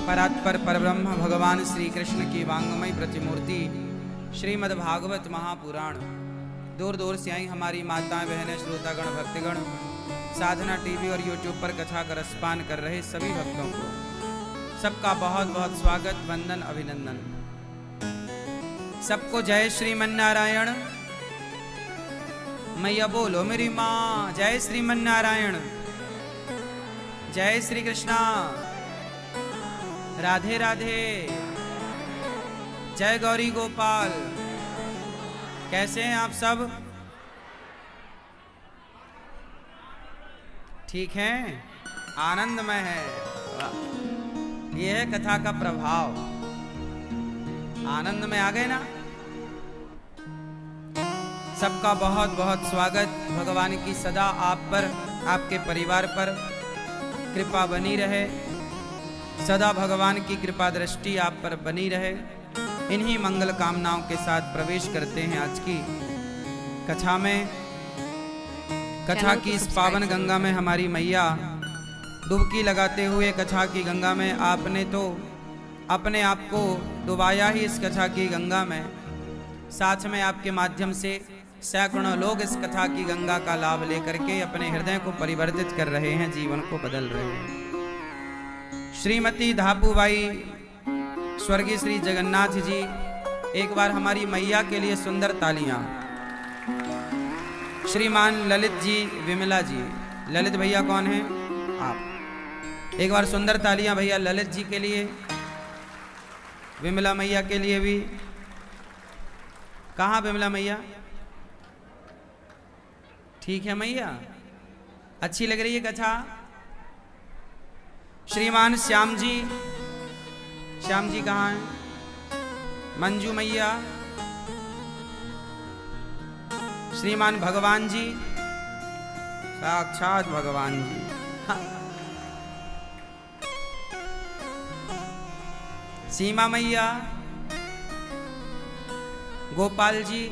परात्पर परब्रह्म भगवान श्री कृष्ण की वांगमय प्रतिमूर्ति श्रीमद् भागवत महापुराण। दूर दूर से आई हमारी माताएं बहनें श्रोतागण भक्तगण साधना टीवी और यूट्यूब पर कथा का रसपान कर रहे सभी भक्तों को सबका बहुत बहुत स्वागत वंदन अभिनंदन। सबको जय श्रीमन्नारायण। मैया बोलो मेरी माँ जय श्रीमन्नारायण। जय श्री कृष्णा। राधे राधे। जय गौरी गोपाल। कैसे हैं आप सब? ठीक हैं? आनंदमय है। यह है कथा का प्रभाव। आनंद में आ गए ना? सबका बहुत बहुत स्वागत। भगवान की सदा आप पर आपके परिवार पर कृपा बनी रहे। सदा भगवान की कृपा दृष्टि आप पर बनी रहे। इन्हीं मंगल कामनाओं के साथ प्रवेश करते हैं आज की कथा में। कथा की इस पावन गंगा में हमारी मैया डुबकी लगाते हुए कथा की गंगा में आपने तो अपने आप को डुबाया ही इस कथा की गंगा में। साथ में आपके माध्यम से सैकड़ों लोग इस कथा की गंगा का लाभ लेकर के अपने हृदय को परिवर्तित कर रहे हैं, जीवन को बदल रहे हैं। श्रीमती धापूबाई स्वर्गीय श्री जगन्नाथ जी, एक बार हमारी मैया के लिए सुंदर तालियां। श्रीमान ललित जी विमला जी, ललित भैया कौन हैं? आप। एक बार सुंदर तालियां भैया ललित जी के लिए, विमला मैया के लिए भी। कहाँ विमला मैया? ठीक है मैया, अच्छी लग रही है कथा। श्रीमान श्याम जी, श्याम जी कहाँ हैं? मंजू मैया। श्रीमान भगवान जी, साक्षात भगवान जी। सीमा मैया, गोपाल जी,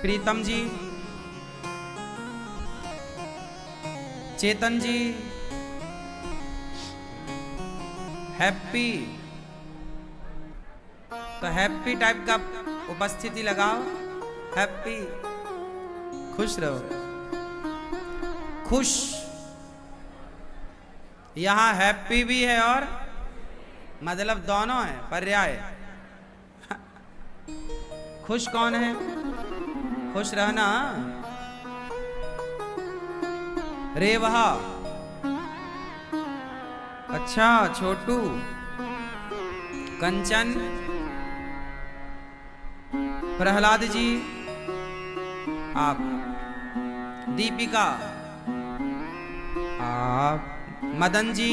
प्रीतम जी, चेतन जी, हैप्पी। तो हैप्पी टाइप का उपस्थिति लगाओ। हैप्पी, खुश रहो। खुश, यहां हैप्पी भी है और मतलब दोनों है, पर्याय। खुश कौन है? खुश रहना। रेवहा, अच्छा छोटू, कंचन, प्रहलाद जी, आप, दीपिका, आप, मदन जी,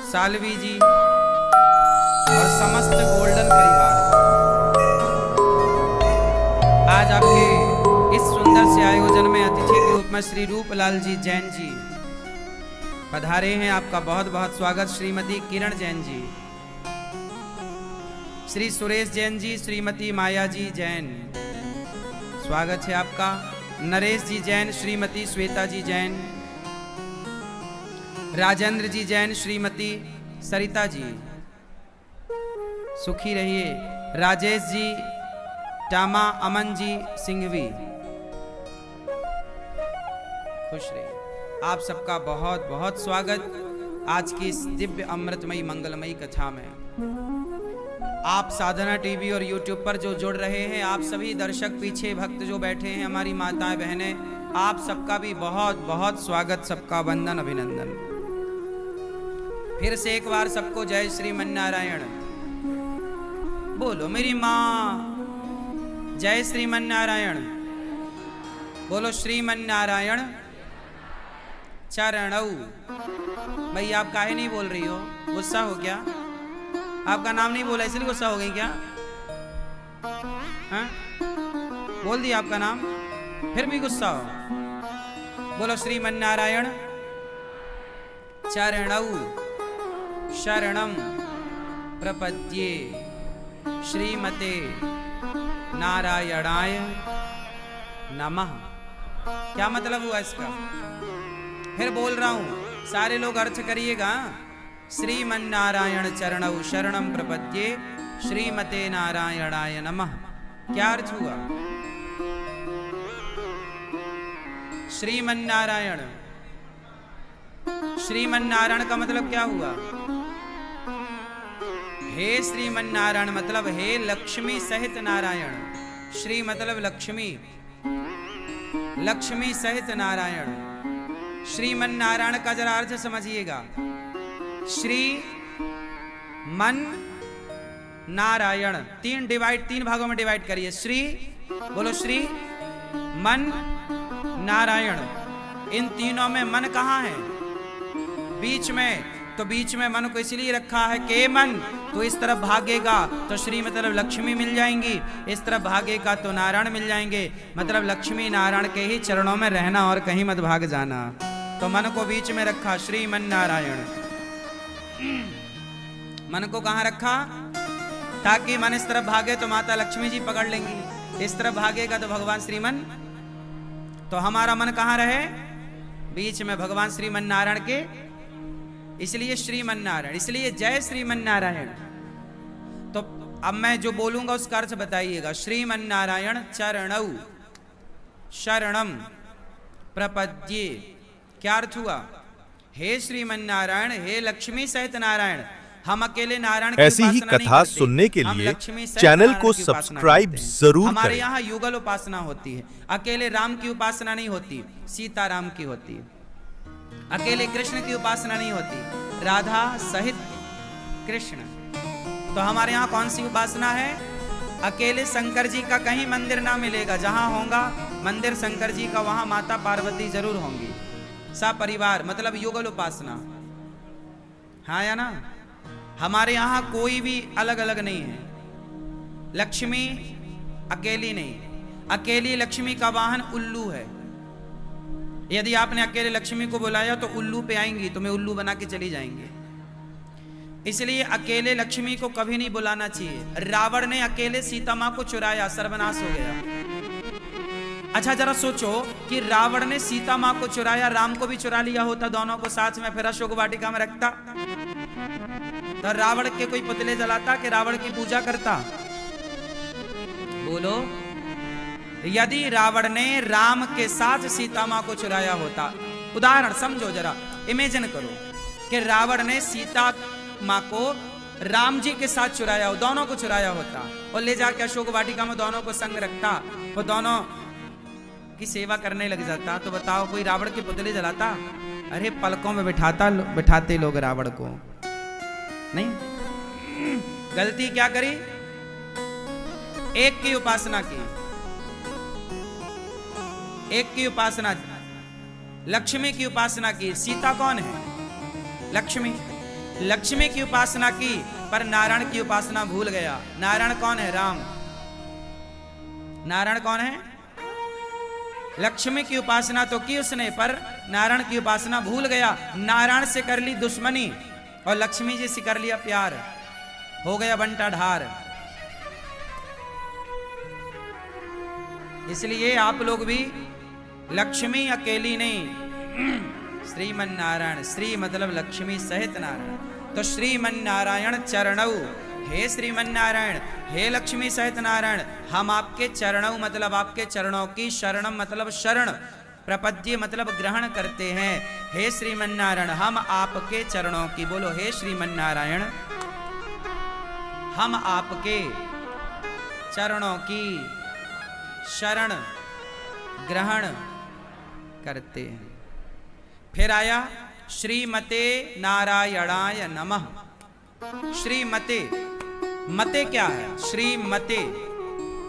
सालवी जी और समस्त गोल्डन परिवार आज आपके इस सुंदर से आयोजन में अतिथि के रूप में श्री रूपलाल जी जैन जी पधारे हैं। आपका बहुत बहुत स्वागत। श्रीमती किरण जैन जी, श्री सुरेश जैन जी, श्रीमती माया जी जैन, स्वागत है आपका। नरेश जी जैन, श्रीमती श्वेता जी जैन, राजेंद्र जी जैन, श्रीमती सरिता जी, सुखी रहिए। राजेश जी टामा, अमन जी सिंघवी, खुश रहिए। आप सबका बहुत बहुत स्वागत आज की इस दिव्य अमृतमयी मंगलमयी कथा में। आप साधना टीवी और यूट्यूब पर जो जुड़ रहे हैं, आप सभी दर्शक, पीछे भक्त जो बैठे हैं, हमारी माताएं बहनें, आप सबका भी बहुत बहुत स्वागत, सबका वंदन अभिनंदन। फिर से एक बार सबको जय श्रीमन्नारायण। बोलो मेरी माँ जय श्रीमन्नारायण। बोलो श्रीमन्नारायण चरणौ। भाई आप काहे नहीं बोल रही हो? गुस्सा हो क्या? आपका नाम नहीं बोला इसलिए गुस्सा हो गई क्या? हाँ? बोल दिया आपका नाम, फिर भी गुस्सा हो? बोलो श्रीमन्नारायण चरणौ शरणम प्रपद्ये श्रीमते नारायणाय नमः। क्या मतलब हुआ इसका? फिर बोल रहा हूं, सारे लोग अर्थ करिएगा। श्रीमन्नारायण चरणौ शरणम प्रपद्ये श्रीमते नारायणाय नमः। क्या अर्थ हुआ? श्रीमन्नारायण, श्रीमन्नारायण का मतलब क्या हुआ? हे श्रीमन्नारायण मतलब हे लक्ष्मी सहित नारायण। श्री मतलब लक्ष्मी, लक्ष्मी सहित नारायण। श्रीमन्नारायण का जरा अर्थ समझिएगा। श्री मन नारायण, तीन भागों में डिवाइड करिए। श्री बोलो, श्री मन नारायण। इन तीनों में मन कहाँ है? बीच में। तो बीच में मन को इसलिए रखा है कि मन तो इस तरफ भागेगा तो श्री मतलब लक्ष्मी मिल जाएंगी, इस तरफ भागेगा तो नारायण मिल जाएंगे। मतलब लक्ष्मी नारायण के ही चरणों में रहना और कहीं मत भाग जाना। तो मन को बीच में रखा, श्रीमन नारायण। मन को कहाँ रखा? ताकि मन इस तरफ भागे तो माता लक्ष्मी जी पकड़ लेंगी, इस तरफ भागेगा तो भगवान श्रीमन। तो हमारा मन कहाँ रहे? बीच में, भगवान श्रीमन नारायण के। इसलिए श्रीमन नारायण, इसलिए जय श्रीमन नारायण। तो अब मैं जो बोलूंगा उसका अर्थ बताइएगा। श्रीमन नारायण चरणौ शरणम प्रपद्ये। क्या अर्थ हुआ? हे श्रीमन नारायण, हे लक्ष्मी सहित नारायण। हम अकेले नारायण की ऐसी ही कथा सुनने के लिए चैनल को सब्सक्राइब जरूर करें। हमारे यहाँ युगल उपासना होती है। अकेले राम की उपासना नहीं होती, सीताराम की होती है। अकेले कृष्ण की उपासना नहीं होती, राधा सहित कृष्ण। तो हमारे यहाँ कौन सी उपासना है? अकेले शंकर जी का कहीं मंदिर ना मिलेगा। जहां होगा मंदिर शंकर जी का, वहां माता पार्वती जरूर होंगी, सपरिवार, मतलब युगल उपासना। हाँ या ना? हमारे यहाँ कोई भी अलग अलग नहीं है। लक्ष्मी अकेली नहीं, अकेली लक्ष्मी का वाहन उल्लू है। यदि आपने अकेले लक्ष्मी को बुलाया तो उल्लू पे आएंगी, तुम्हें उल्लू बना के चली जाएंगे। इसलिए अकेले लक्ष्मी को कभी नहीं बुलाना चाहिए। रावण ने अकेले सीता मां को चुराया, सर्वनाश हो गया। अच्छा जरा सोचो कि रावण ने सीता मां को चुराया, राम को भी चुरा लिया होता दोनों को साथ में, फिर अशोक वाटिका में रखता तो रावण के कोई पुतले जलाता कि रावण की पूजा करता? बोलो। यदि रावण ने राम के साथ सीता मां को चुराया होता, उदाहरण समझो जरा, इमेजिन करो कि रावण ने सीता मां को राम जी के साथ चुराया हो, दोनों को चुराया होता और ले जाके अशोक वाटिका में दोनों को संग रखता, वो दोनों की सेवा करने लग जाता, तो बताओ कोई रावण के पुतले जलाता? अरे पलकों में बिठाते लोग रावण को। नहीं, गलती क्या करी? एक की उपासना की, एक की उपासना, लक्ष्मी की उपासना की। सीता कौन है? लक्ष्मी। लक्ष्मी की उपासना की पर नारायण की उपासना भूल गया। नारायण कौन है? राम। नारायण कौन है? लक्ष्मी की उपासना तो की उसने, पर नारायण की उपासना भूल गया। नारायण से कर ली दुश्मनी और लक्ष्मी जी से कर लिया प्यार, हो गया बंटा ढार। इसलिए आप लोग भी लक्ष्मी अकेली नहीं, श्रीमन नारायण, श्री मतलब लक्ष्मी सहित नारायण। तो श्रीमन नारायण चरणौ, हे श्रीमन नारायण, हे लक्ष्मी सहित नारायण, हम आपके चरणौ मतलब आपके चरणों की, शरणम मतलब शरण, प्रपद्ये मतलब ग्रहण करते हैं। हे श्रीमन नारायण, हम आपके चरणों की, बोलो हे श्रीमन नारायण, हम आपके चरणों की शरण ग्रहण करते हैं। फिर आया श्रीमते नारायणाय नमः। श्रीमते, मते क्या है? श्रीमते,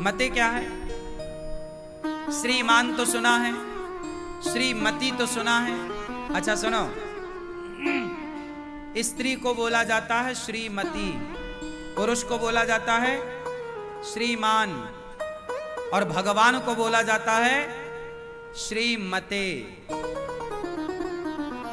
मते क्या है? श्रीमान तो सुना है, श्रीमती तो सुना है। अच्छा सुनो, स्त्री को बोला जाता है श्रीमती, पुरुष को बोला जाता है श्रीमान, और भगवान को बोला जाता है श्रीमते।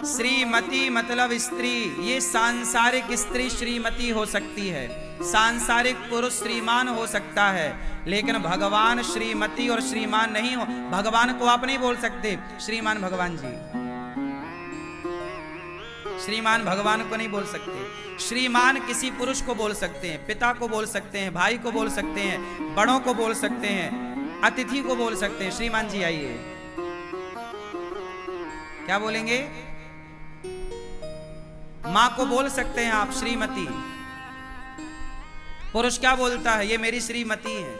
श्रीमती मतलब स्त्री, ये सांसारिक स्त्री श्रीमती हो सकती है, सांसारिक पुरुष श्रीमान हो सकता है, लेकिन भगवान श्रीमती और श्रीमान नहीं हो। भगवान को आप नहीं बोल सकते श्रीमान भगवान जी, श्रीमान भगवान को नहीं बोल सकते। श्रीमान किसी पुरुष को बोल सकते हैं, पिता को बोल सकते हैं, भाई को बोल सकते हैं, बड़ों को बोल सकते हैं, अतिथि को बोल सकते हैं। श्रीमान जी आइए, क्या बोलेंगे? मां को बोल सकते हैं आप श्रीमती। पुरुष क्या बोलता है? ये मेरी श्रीमती है।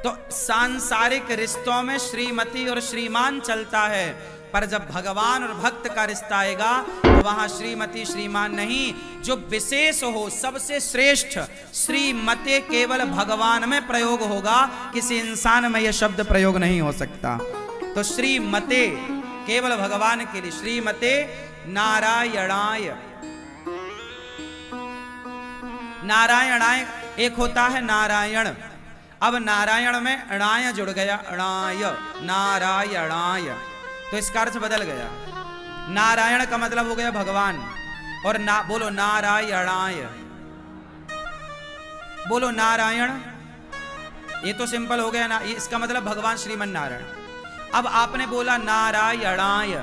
तो सांसारिक रिश्तों में श्रीमती और श्रीमान चलता है, पर जब भगवान और भक्त का रिश्ता आएगा तो वहां श्रीमती श्रीमान नहीं, जो विशेष हो, सबसे श्रेष्ठ श्रीमते केवल भगवान में प्रयोग होगा, किसी इंसान में यह शब्द प्रयोग नहीं हो सकता। तो श्रीमते केवल भगवान के लिए। श्रीमते नारायणाय। नारायणाय एक होता है नारायण, अब नारायण में अणाय जुड़ गया, अणाय, नारायणाय, तो इसका अर्थ बदल गया। नारायण का मतलब हो गया भगवान, और ना बोलो नारायणाय, बोलो नारायण, ये तो सिंपल हो गया ना, इसका मतलब भगवान श्रीमन नारायण। अब आपने बोला नारायणाय,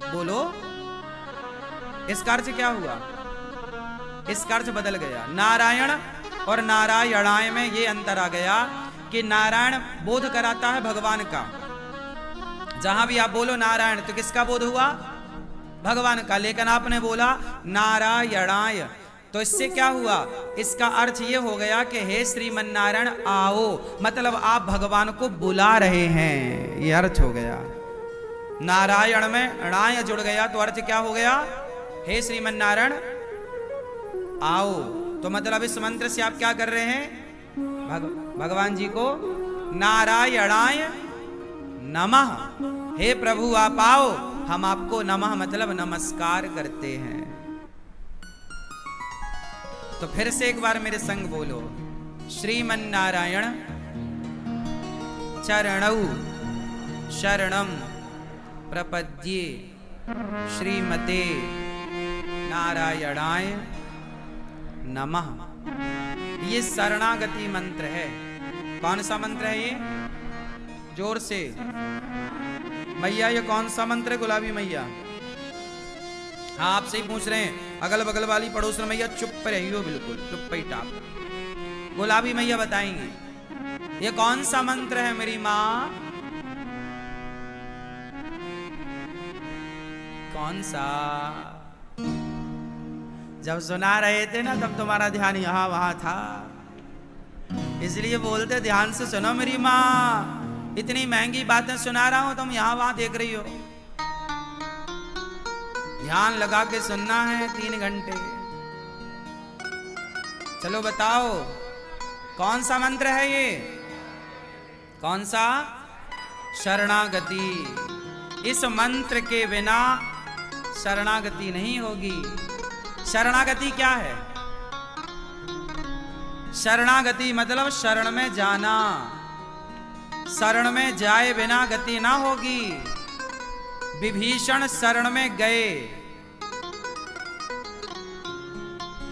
बोलो, इसका अर्थ क्या हुआ? इसका अर्थ बदल गया। नारायण और नारायणाय में ये अंतर आ गया कि नारायण बोध कराता है भगवान का। जहां भी आप बोलो नारायण तो किसका बोध हुआ? भगवान का। लेकिन आपने बोला नारायणाय, तो इससे क्या हुआ? इसका अर्थ ये हो गया कि हे श्रीमन नारायण आओ, मतलब आप भगवान को बुला रहे हैं, ये अर्थ हो गया। नारायण में अणाय जुड़ गया तो अर्थ क्या हो गया? हे श्रीमन नारायण आओ। तो मतलब इस मंत्र से आप क्या कर रहे हैं? भगवान जी को नारायणाय नमः, हे प्रभु आप आओ, हम आपको नमः मतलब नमस्कार करते हैं। तो फिर से एक बार मेरे संग बोलो, श्रीमन नारायण चरणौ शरणम प्रपद्ये श्रीमते नारायणाय नमः। ये शरणागति मंत्र है। कौन सा मंत्र है ये? जोर से मैया, ये कौन सा मंत्र है? गुलाबी मैया, हाँ आपसे ही पूछ रहे हैं। अगल बगल वाली पड़ोस में मैया चुप रहियो, बिल्कुल चुप ही टाप। गुलाबी मैया बताएंगे ये कौन सा मंत्र है मेरी माँ? कौन सा? जब सुना रहे थे ना तब तुम्हारा ध्यान यहां वहां था, इसलिए बोलते ध्यान से सुनो मेरी माँ। इतनी महंगी बातें सुना रहा हूं, तुम यहां वहां देख रही हो। ध्यान लगा के सुनना है 3 घंटे। चलो बताओ कौन सा मंत्र है ये? कौन सा? शरणागति। इस मंत्र के बिना शरणागति नहीं होगी। शरणागति क्या है? शरणागति मतलब शरण में जाना। शरण में जाए बिना गति ना होगी। विभीषण शरण में गए,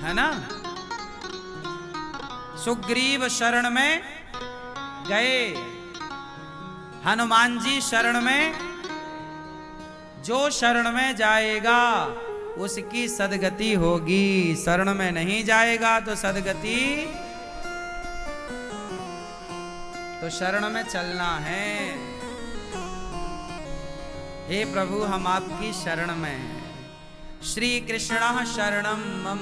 है ना? सुग्रीव शरण में गए, हनुमान जी शरण में। जो शरण में जाएगा उसकी सदगति होगी, शरण में नहीं जाएगा तो सदगति। तो शरण में चलना है। हे प्रभु हम आपकी शरण में हैं। श्री कृष्ण शरणम मम,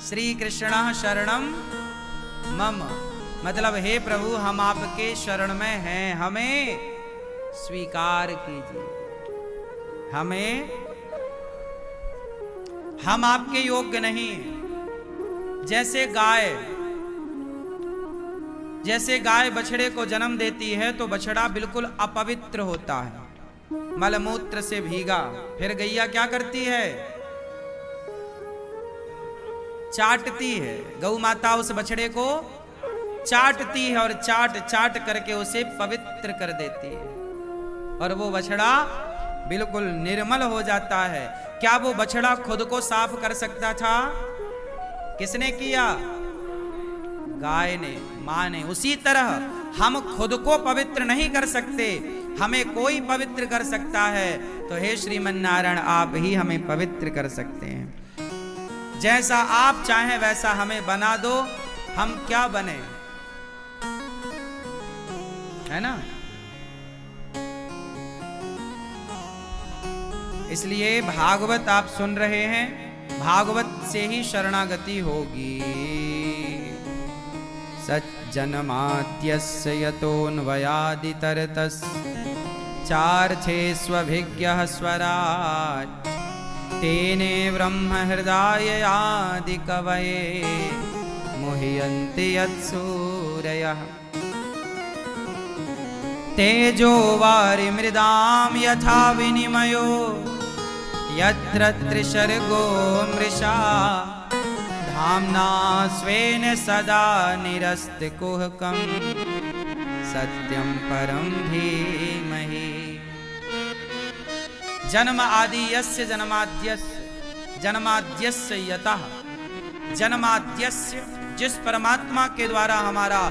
श्री कृष्ण शरणम मम मतलब हे प्रभु हम आपके शरण में हैं, हमें स्वीकार कीजिए। हम आपके योग्य नहीं। जैसे गाय बछड़े को जन्म देती है तो बछड़ा बिल्कुल अपवित्र होता है, मलमूत्र से भीगा। फिर गैया क्या करती है? चाटती है। गौ माता उस बछड़े को चाटती है और चाट चाट करके उसे पवित्र कर देती है, और वो बछड़ा बिल्कुल निर्मल हो जाता है। क्या वो बछड़ा खुद को साफ कर सकता था? किसने किया? गाय ने, मां ने। उसी तरह हम खुद को पवित्र नहीं कर सकते, हमें कोई पवित्र कर सकता है तो हे श्रीमन नारायण आप ही हमें पवित्र कर सकते हैं। जैसा आप चाहें वैसा हमें बना दो, हम क्या बने, है ना। इसलिए भागवत आप सुन रहे हैं, भागवत से ही शरणागति होगी। सज्जनमाद्यस्य यतोऽन्वयादितरतस् चार्थे स्वभिज्ञः स्वराट् तेने ब्रह्म हृदयादि कवये मुह्यन्ति यत्सूरयः तेजो वारिमृदां यथा विनिमयो यत्र त्रिसर्गो मृषा धाम्ना स्वेन सदा निरस्तकुहकं सत्यं परं धीमहि। जन्म आदि यस्य जन्माद्यस्य जन्माद्यस्य यतः जन्माद्यस्य जिस परमात्मा के द्वारा हमारा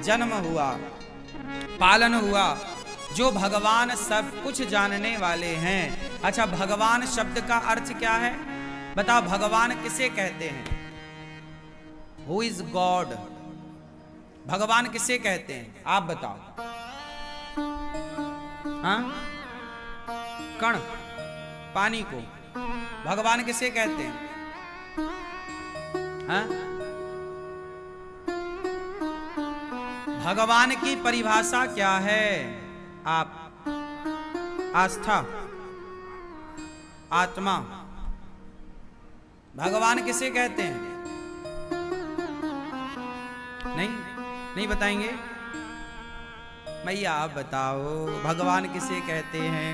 जन्म हुआ, पालन हुआ, जो भगवान सब कुछ जानने वाले हैं। अच्छा, भगवान शब्द का अर्थ क्या है बताओ, भगवान किसे कहते हैं? Who is God? भगवान किसे कहते हैं आप बताओ। हाँ, कण पानी को भगवान किसे कहते हैं? हाँ? भगवान की परिभाषा क्या है? आप आस्था, आत्मा, भगवान किसे कहते हैं? नहीं बताएंगे? मैया आप बताओ भगवान किसे कहते हैं?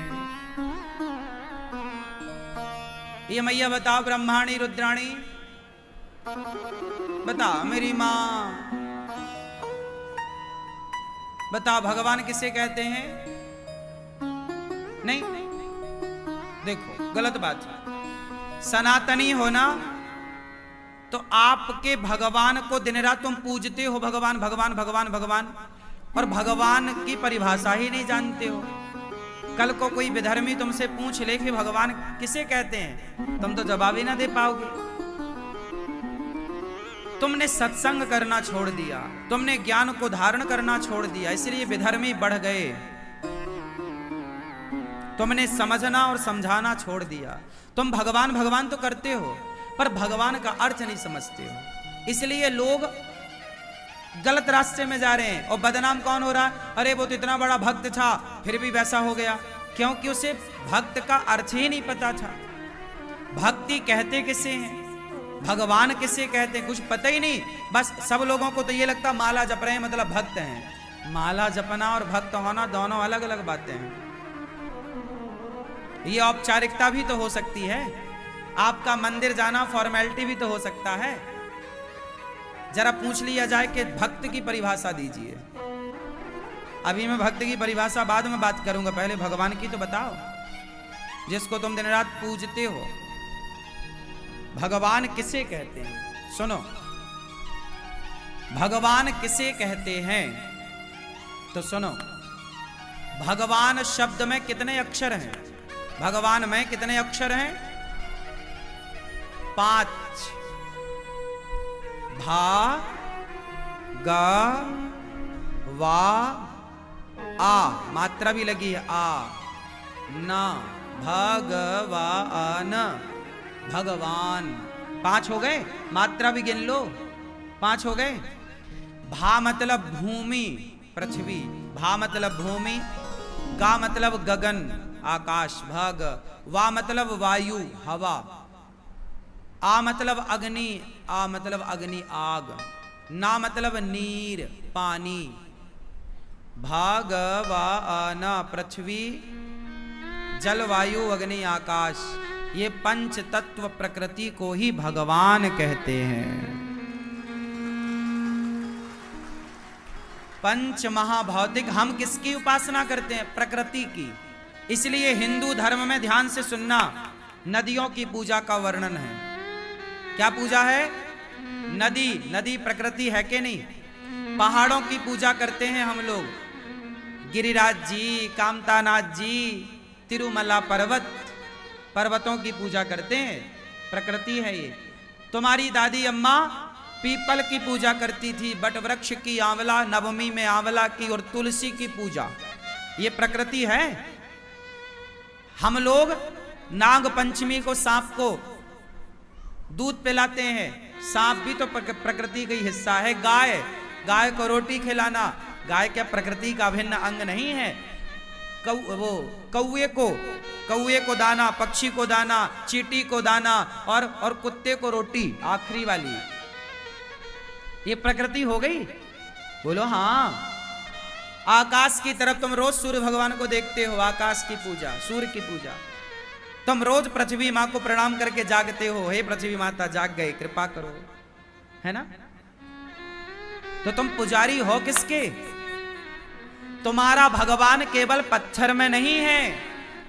ये मैया बताओ, ब्रह्माणी रुद्राणी बता, मेरी माँ बता, भगवान किसे कहते हैं? नहीं, देखो गलत बात है। सनातनी होना तो आपके भगवान को दिन रात तुम पूजते हो, भगवान भगवान भगवान भगवान, और भगवान की परिभाषा ही नहीं जानते हो। कल को कोई विधर्मी तुमसे पूछ ले कि भगवान किसे कहते हैं, तुम तो जवाब ही ना दे पाओगे। तुमने सत्संग करना छोड़ दिया, तुमने ज्ञान को धारण करना छोड़ दिया, इसलिए विधर्मी बढ़ गए। तुमने समझना और समझाना छोड़ दिया। तुम भगवान भगवान तो करते हो पर भगवान का अर्थ नहीं समझते हो, इसलिए लोग गलत रास्ते में जा रहे हैं। और बदनाम कौन हो रहा है? अरे वो तो इतना बड़ा भक्त था फिर भी वैसा हो गया, क्योंकि उसे भक्त का अर्थ ही नहीं पता था। भक्ति कहते किसे हैं, भगवान किसे कहते हैं, कुछ पता ही नहीं। बस सब लोगों को तो ये लगता माला जप रहे हैं मतलब भक्त हैं। माला जपना और भक्त होना दोनों अलग अलग बातें हैं। ये औपचारिकता भी तो हो सकती है, आपका मंदिर जाना फॉर्मेलिटी भी तो हो सकता है। जरा पूछ लिया जाए कि भक्त की परिभाषा दीजिए। अभी मैं भक्त की परिभाषा बाद में बात करूंगा, पहले भगवान की तो बताओ, जिसको तुम दिन रात पूजते हो। भगवान किसे कहते हैं? सुनो, भगवान किसे कहते हैं तो सुनो। भगवान शब्द में कितने अक्षर हैं? भगवान में कितने अक्षर हैं? 5। भा गा वा आ, मात्रा भी लगी है आ, न भगवान, भगवान। 5 हो गए, मात्रा भी गिन लो, 5 हो गए। भा मतलब भूमि, पृथ्वी, भा मतलब भूमि, गा मतलब गगन, आकाश, भग, वा मतलब वायु, हवा, आ मतलब अग्नि, आ मतलब अग्नि आग, ना मतलब नीर पानी, भगवान पृथ्वी जलवायु अग्नि आकाश, ये पंच तत्व प्रकृति को ही भगवान कहते हैं। पंच महाभौतिक, हम किसकी उपासना करते हैं? प्रकृति की। इसलिए हिंदू धर्म में ध्यान से सुनना, नदियों की पूजा का वर्णन है। क्या पूजा है? नदी, नदी प्रकृति है कि नहीं? पहाड़ों की पूजा करते हैं हम लोग, गिरिराज जी, कामतानाथ जी, तिरुमला पर्वत, पर्वतों की पूजा करते हैं। प्रकृति है ये। तुम्हारी दादी अम्मा पीपल की पूजा करती थी, बट वृक्ष की, आंवला, नवमी में आंवला की और तुलसी की पूजा, ये प्रकृति है। हम लोग नाग पंचमी को सांप को दूध पिलाते हैं। सांप भी तो प्रकृति का ही हिस्सा है। गाय को रोटी खिलाना, गाय क्या प्रकृति का अभिन्न अंग नहीं है? कौए को दाना, पक्षी को दाना, चींटी को दाना और कुत्ते को रोटी, आखिरी वाली, ये प्रकृति हो गई। बोलो हाँ। आकाश की तरफ तुम रोज सूर्य भगवान को देखते हो, आकाश की पूजा, सूर्य की पूजा। तुम रोज पृथ्वी माँ को प्रणाम करके जागते हो, हे पृथ्वी माता जाग गए, कृपा करो, है ना? तो तुम पुजारी हो किसके? तुम्हारा भगवान केवल पत्थर में नहीं है,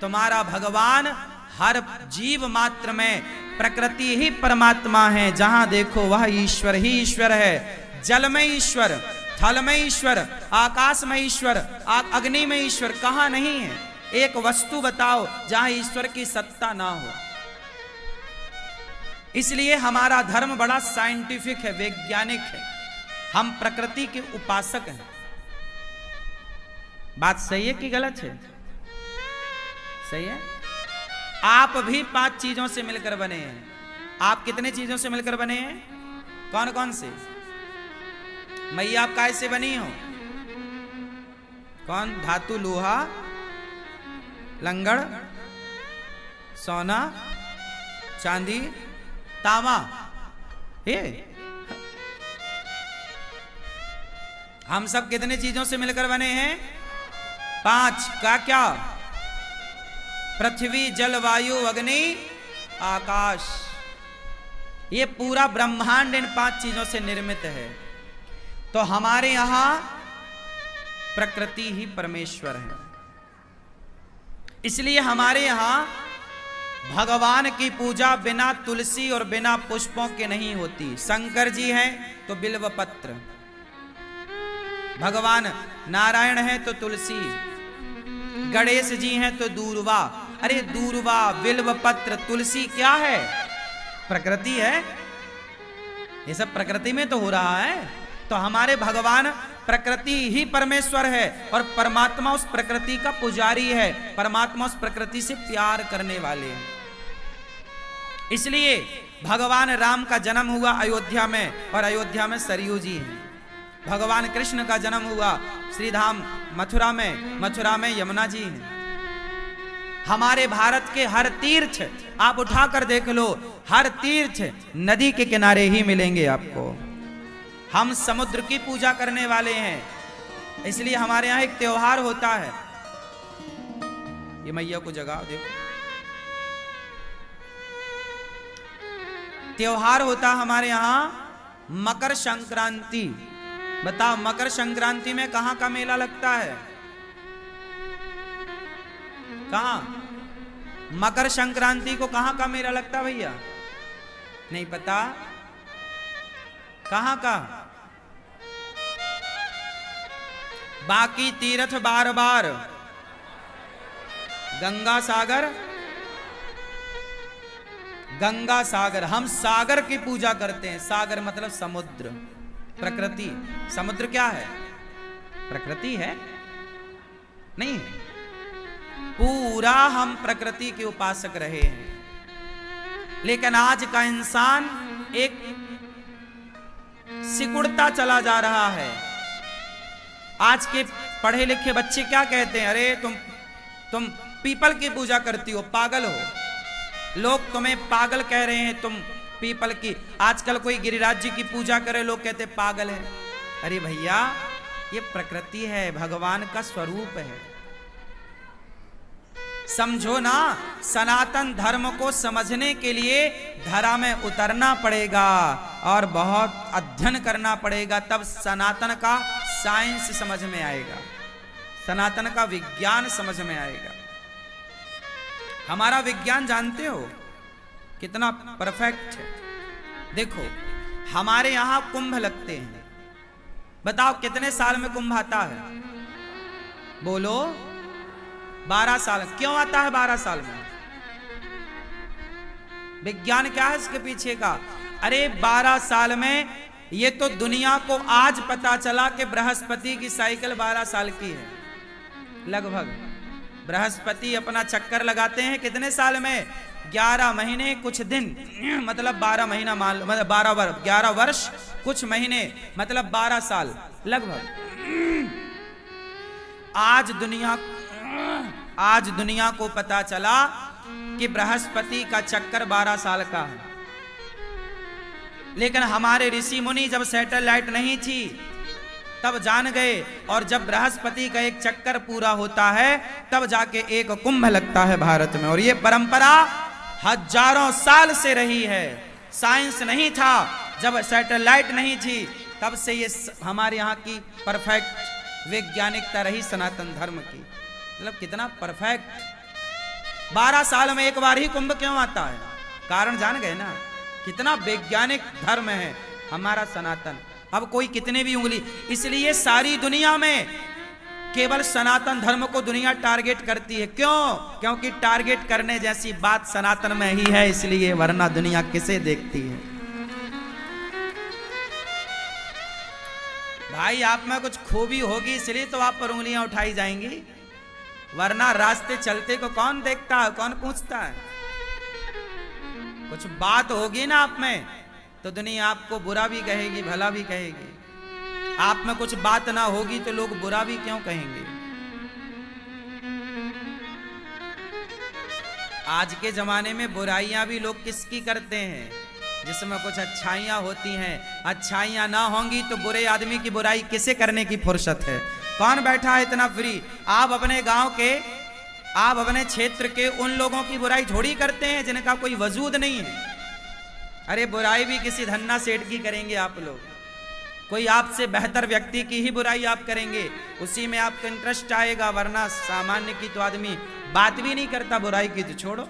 तुम्हारा भगवान हर जीव मात्र में, प्रकृति ही परमात्मा है। जहां देखो वह ईश्वर ही ईश्वर है। जल में ईश्वर, थल में ईश्वर, आकाश में ईश्वर, अग्नि में ईश्वर, कहां नहीं है? एक वस्तु बताओ जहां ईश्वर की सत्ता ना हो। इसलिए हमारा धर्म बड़ा साइंटिफिक है, वैज्ञानिक है। हम प्रकृति के उपासक हैं। बात सही है कि गलत है? सही है। आप भी 5 चीजों से मिलकर बने हैं। आप कितने चीजों से मिलकर बने हैं? कौन कौन से? मैया आप काय से बनी हो? कौन? धातु, लोहा, लंगड़, सोना, चांदी, तांबा, ये हम सब कितने चीजों से मिलकर बने हैं? 5। क्या? पृथ्वी, जल, वायु, अग्नि, आकाश। ये पूरा ब्रह्मांड इन 5 चीजों से निर्मित है। तो हमारे यहां प्रकृति ही परमेश्वर है। इसलिए हमारे यहां भगवान की पूजा बिना तुलसी और बिना पुष्पों के नहीं होती। शंकर जी हैं तो बिल्व पत्र, भगवान नारायण है तो तुलसी, गणेश जी हैं तो दूर्वा। अरे दूर्वा, बिल्व पत्र, तुलसी क्या है? प्रकृति है। ये सब प्रकृति में तो हो रहा है। तो हमारे भगवान प्रकृति ही परमेश्वर है और परमात्मा उस प्रकृति का पुजारी है। परमात्मा उस प्रकृति से प्यार करने वाले हैं। इसलिए भगवान राम का जन्म हुआ अयोध्या में, और अयोध्या में सरयू जी हैं। भगवान कृष्ण का जन्म हुआ श्रीधाम मथुरा में, मथुरा में यमुना जी हैं। हमारे भारत के हर तीर्थ आप उठाकर देख लो, हर तीर्थ नदी के किनारे ही मिलेंगे आपको। हम समुद्र की पूजा करने वाले हैं। इसलिए हमारे यहाँ एक त्योहार होता है। ये मैया को जगाओ, देखो त्योहार होता हमारे यहाँ मकर संक्रांति। बताओ मकर संक्रांति में कहां का मेला लगता है? कहां? मकर संक्रांति को कहां का मेला लगता है भैया? नहीं पता? कहां का? बाकी तीर्थ बार बार गंगा सागर, गंगा सागर। हम सागर की पूजा करते हैं। सागर मतलब समुद्र, प्रकृति। समुद्र क्या है? प्रकृति है? नहीं है। पूरा हम प्रकृति के उपासक रहे हैं। लेकिन आज का इंसान एक सिकुड़ता चला जा रहा है। आज के पढ़े लिखे बच्चे क्या कहते हैं? अरे तुम पीपल की पूजा करती हो, पागल हो। लोग तुम्हें पागल कह रहे हैं, तुम पीपल की। आजकल कोई गिरिराज जी की पूजा करे, लोग कहते पागल है। अरे भैया ये प्रकृति है, भगवान का स्वरूप है। समझो ना, सनातन धर्म को समझने के लिए धरा में उतरना पड़ेगा और बहुत अध्ययन करना पड़ेगा, तब सनातन का साइंस समझ में आएगा, सनातन का विज्ञान समझ में आएगा। हमारा विज्ञान जानते हो कितना परफेक्ट है। देखो हमारे यहां कुंभ लगते हैं। बताओ कितने साल में कुंभ आता है? बोलो 12 साल। क्यों आता है 12 साल में? विज्ञान क्या है इसके पीछे का? अरे 12 साल में, ये तो दुनिया को आज पता चला कि बृहस्पति की साइकिल 12 साल की है लगभग। बृहस्पति अपना चक्कर लगाते हैं कितने साल में? 11 महीने कुछ दिन, मतलब 12 महीना मान लो, मतलब 12 वर्ष, 11 वर्ष कुछ महीने, मतलब 12 साल लगभग। आज दुनिया को पता चला कि बृहस्पति का चक्कर 12 साल का है। लेकिन हमारे ऋषि मुनि जब सैटेलाइट नहीं थी तब जान गए, और जब बृहस्पति का एक चक्कर पूरा होता है तब जाके एक कुंभ लगता है भारत में। और ये परंपरा हजारों साल से रही है। साइंस नहीं था, जब सैटेलाइट नहीं थी, तब से ये हमारे यहाँ की परफेक्ट वैज्ञानिकता रही सनातन धर्म की। मतलब कितना परफेक्ट। 12 साल में एक बार ही कुंभ क्यों आता है? कारण जान गए ना, कितना वैज्ञानिक धर्म है हमारा सनातन। अब कोई कितने भी उंगली, इसलिए सारी दुनिया में केवल सनातन धर्म को दुनिया टारगेट करती है। क्यों? क्योंकि टारगेट करने जैसी बात सनातन में ही है, इसलिए, वरना दुनिया किसे देखती है? भाई आप में कुछ खूबी होगी इसलिए तो आप पर उंगलियां उठाई जाएंगी, वरना रास्ते चलते को कौन देखता है, कौन पूछता है? कुछ बात होगी ना आप में तो दुनिया आपको बुरा भी कहेगी, भला भी कहेगी। आप में कुछ बात ना होगी तो लोग बुरा भी क्यों कहेंगे? आज के जमाने में बुराइयां भी लोग किसकी करते हैं? जिसमें कुछ अच्छाइयां होती हैं। अच्छाइयां ना होंगी तो बुरे आदमी की बुराई किसे करने की फुर्सत है? कौन बैठा है इतना फ्री? आप अपने गांव के, आप अपने क्षेत्र के उन लोगों की बुराई थोड़ी करते हैं जिनका कोई वजूद नहीं है। अरे बुराई भी किसी धन्ना सेठ की करेंगे आप लोग, कोई आपसे बेहतर व्यक्ति की ही बुराई आप करेंगे, उसी में आपका इंटरेस्ट आएगा, वरना सामान्य की तो आदमी बात भी नहीं करता, बुराई की तो छोड़ो।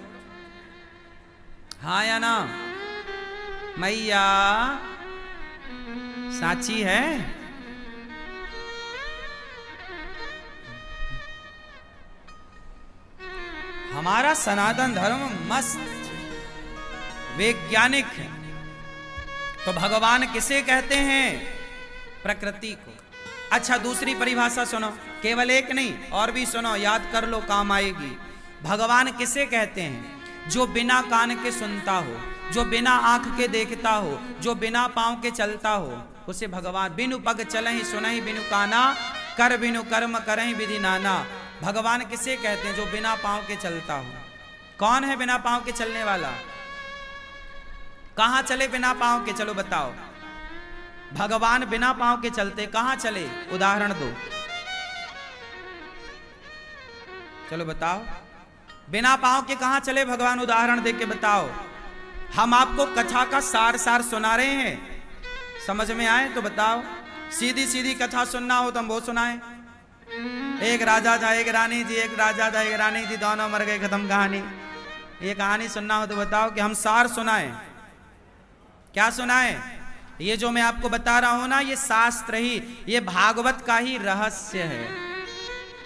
हाँ या ना? मैया साची है? हमारा सनातन धर्म मस्त वैज्ञानिक है। तो भगवान किसे कहते हैं? प्रकृति को। अच्छा दूसरी परिभाषा सुनो, केवल एक नहीं और भी सुनो, याद कर लो, काम आएगी। भगवान किसे कहते हैं? जो बिना कान के सुनता हो, जो बिना आंख के देखता हो, जो बिना पांव के चलता हो, उसे भगवान। बिनु पग चलहि सुनहि बिनु काना, कर बिनु कर्म करहि विधि नाना। भगवान किसे कहते हैं? जो बिना पांव के चलता हो। कौन है बिना पांव के चलने वाला? कहां चले बिना पांव के? चलो बताओ। भगवान बिना पांव के चलते कहां चले? उदाहरण दो, चलो बताओ। बिना पांव के कहां चले भगवान? उदाहरण दे के बताओ। हम आपको कथा का सार सार सुना रहे हैं, समझ में आए तो बताओ। सीधी सीधी कथा सुनना हो तो हम वो सुनाएं। एक राजा था, एक रानी थी, एक राजा था, एक रानी थी, दोनों मर गए, खत्म कहानी। ये कहानी सुनना हो तो बताओ कि हम सार सुनाएं। क्या सुनाएं? ये जो मैं आपको बता रहा हूं ना, ये शास्त्र ही, ये भागवत का ही रहस्य है।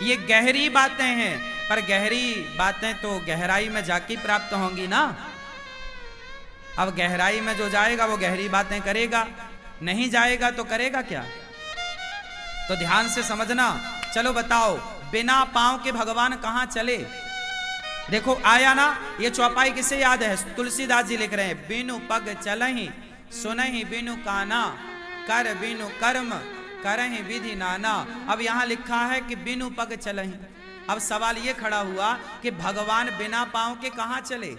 ये गहरी बातें हैं, पर गहरी बातें तो गहराई में जाके प्राप्त होंगी ना। अब गहराई में जो जाएगा वो गहरी बातें करेगा, नहीं जाएगा तो करेगा क्या? तो ध्यान से समझना। चलो बताओ, बिना पांव के भगवान कहां चले? देखो आया ना, ये चौपाई किसे याद है? तुलसीदास जी लिख रहे हैं, बिनु पग चलहि सुनहि बिनु काना, कर बिनु कर्म करहि विधि नाना। अब यहां लिखा है कि बिनु पग चलहि। अब सवाल ये खड़ा हुआ कि भगवान बिना पांव के कहां चले?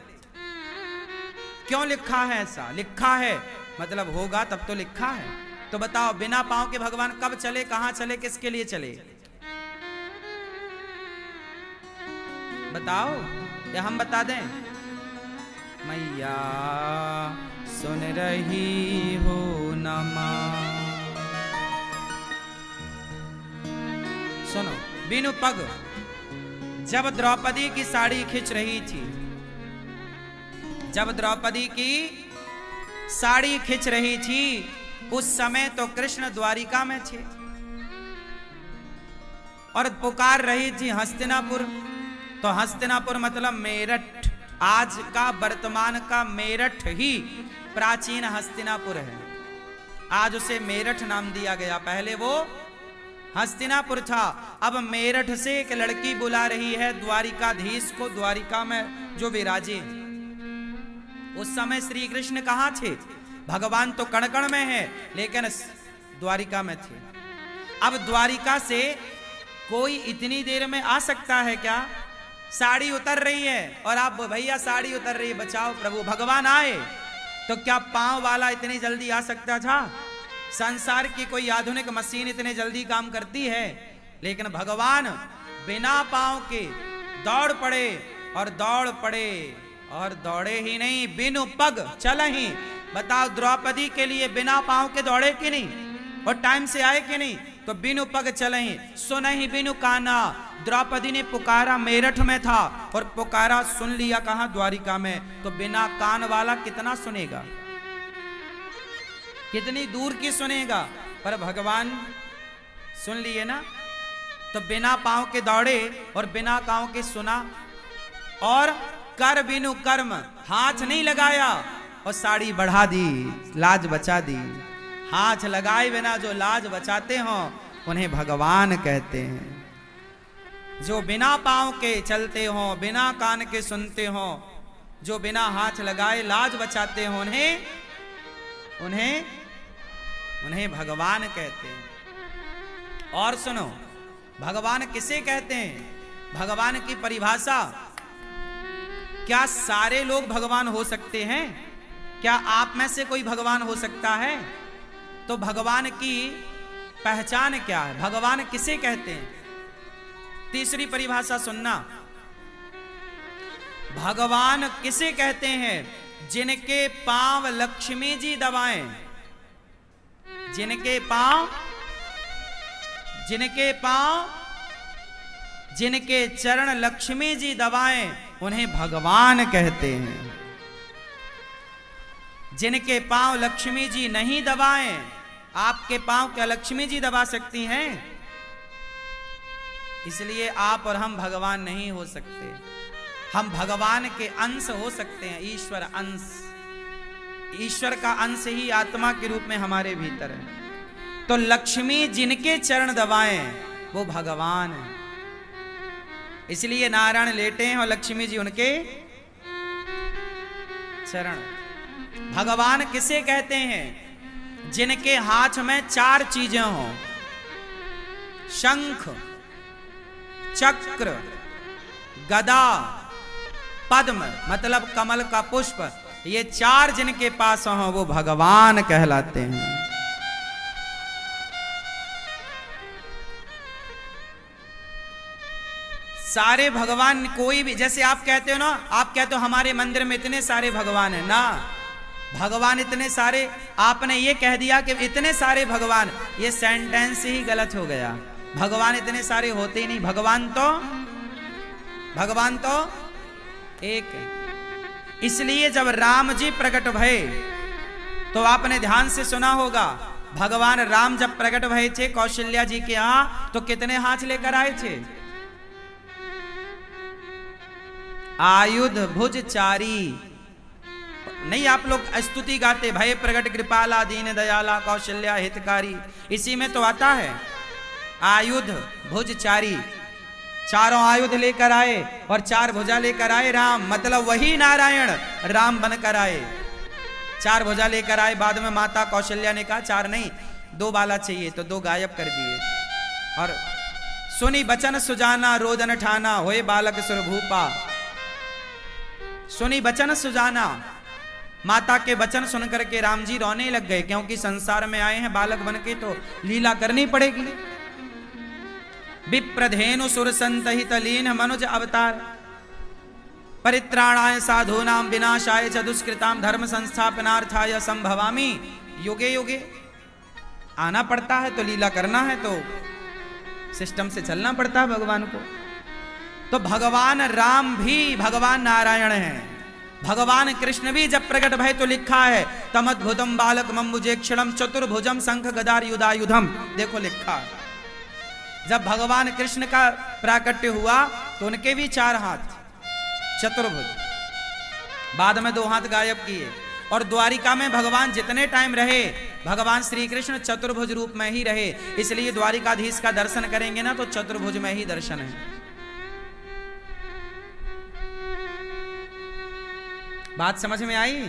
क्यों लिखा है ऐसा? लिखा है मतलब होगा तब तो लिखा है। तो बताओ बिना पांव के भगवान कब चले, कहां चले, किसके लिए चले? बताओ या हम बता दें? मैया सुन रही हो नमा। सुनो, बिनु पग। जब द्रौपदी की साड़ी खिंच रही थी, जब द्रौपदी की साड़ी खिंच रही थी, उस समय तो कृष्ण द्वारिका में थे। और पुकार रही थी हस्तिनापुर। तो हस्तिनापुर मतलब मेरठ, आज का वर्तमान का मेरठ ही प्राचीन हस्तिनापुर है। आज उसे मेरठ नाम दिया गया, पहले वो हस्तिनापुर था। अब मेरठ से एक लड़की बुला रही है द्वारिकाधीश को, द्वारिका में जो विराजे। उस समय श्री कृष्ण कहाँ थे? भगवान तो कण कण में है, लेकिन द्वारिका में थे। अब द्वारिका से कोई इतनी देर में आ सकता है क्या? साड़ी उतर रही है और आप भैया साड़ी उतर रही है, बचाओ प्रभु, भगवान आए। तो क्या पांव वाला इतनी जल्दी आ सकता था? संसार की कोई आधुनिक मशीन इतने जल्दी काम करती है? लेकिन भगवान बिना पांव के दौड़ पड़े, और दौड़ पड़े, और दौड़े ही नहीं, बिनु पग चल ही। बताओ, द्रौपदी के लिए बिना पांव के दौड़े कि नहीं, और टाइम से आए कि नहीं? तो बिनु पग चले ही, सुन ही बिनु काना। द्रौपदी ने पुकारा, मेरठ में था, और पुकारा सुन लिया कहां? द्वारिका में। तो बिना कान वाला कितना सुनेगा, कितनी दूर की सुनेगा? पर भगवान सुन लिए ना। तो बिना पांव के दौड़े और बिना पांव के सुना, और कर बिनु कर्म, हाथ नहीं लगाया और साड़ी बढ़ा दी, लाज बचा दी। हाथ लगाए बिना जो लाज बचाते हो उन्हें भगवान कहते हैं। जो बिना पांव के चलते हो, बिना कान के सुनते हो, जो बिना हाथ लगाए लाज बचाते हो, उन्हें भगवान कहते हैं। और सुनो, भगवान किसे कहते हैं? भगवान की परिभाषा, क्या सारे लोग भगवान हो सकते हैं? क्या आप में से कोई भगवान हो सकता है? तो भगवान की पहचान क्या है? भगवान किसे कहते हैं? तीसरी परिभाषा सुनना, भगवान किसे कहते हैं? जिनके पांव लक्ष्मी जी दबाएं, जिनके पांव, जिनके चरण लक्ष्मी जी दबाएं, उन्हें भगवान कहते हैं। जिनके पांव लक्ष्मी जी नहीं दबाएं, आपके पांव क्या लक्ष्मी जी दबा सकती हैं? इसलिए आप और हम भगवान नहीं हो सकते। हम भगवान के अंश हो सकते हैं, ईश्वर अंश। ईश्वर का अंश ही आत्मा के रूप में हमारे भीतर है। तो लक्ष्मी जिनके चरण दबाएं वो भगवान है। इसलिए नारायण लेटे हैं और लक्ष्मी जी उनके चरण। भगवान किसे कहते हैं? जिनके हाथ में चार चीजें हों, शंख, चक्र, गदा, पद्म मतलब कमल का पुष्प, ये चार जिनके पास हों वो भगवान कहलाते हैं। सारे भगवान कोई भी, जैसे आप कहते हो ना, आप कहते हो हमारे मंदिर में इतने सारे भगवान हैं ना, भगवान इतने सारे, आपने ये कह दिया कि इतने सारे भगवान, ये सेंटेंस ही गलत हो गया। भगवान इतने सारे होते ही नहीं, भगवान तो एक है। इसलिए जब राम जी प्रकट भये तो आपने ध्यान से सुना होगा, भगवान राम जब प्रकट भये थे कौशल्या जी के यहां, तो कितने हाथ लेकर आए थे? आयुध भुज चारी। नहीं, आप लोग स्तुति गाते, भय प्रगट कृपाला दीन दयाला कौशल्या हितकारी, इसी में तो आता है आयुध भुज चारी। चारों आयुध लेकर आए और चार भुजा लेकर आए राम, मतलब वही नारायण राम बनकर आए। चार भुजा लेकर आए। बाद में माता कौशल्या ने कहा चार नहीं, दो बाला चाहिए, तो दो गायब कर दिए। और सुनी बचन सुजाना रोदन ठाना, होए बालक सुरभूपा। सुनी बचन सुजाना, माता के वचन सुनकर के राम जी रोने लग गए, क्योंकि संसार में आए हैं बालक बन के तो लीला करनी पड़ेगी। विप्रधेनु सुर संतहित लीन मनुज अवतार, परित्राणाय साधूनां विनाशाय च दुष्कृतां धर्म संस्थापनार्थाय संभवामि युगे युगे। आना पड़ता है तो लीला करना है तो सिस्टम से चलना पड़ता है भगवान को। तो भगवान राम भी भगवान नारायण हैं। भगवान कृष्ण भी जब प्रकट भय तो लिखा है तमद्भुतम बालक मम्बुजेक्षणम चतुर्भुजम शंख गदार युधायुधम। देखो लिखा है जब भगवान कृष्ण का प्राकट्य हुआ तो उनके भी 4 हाथ, चतुर्भुज, बाद में 2 हाथ गायब किए। और द्वारिका में भगवान जितने टाइम रहे, भगवान श्री कृष्ण चतुर्भुज रूप में ही रहे। इसलिए द्वारिकाधीश का दर्शन करेंगे ना तो चतुर्भुज में ही दर्शन है। बात समझ में आई?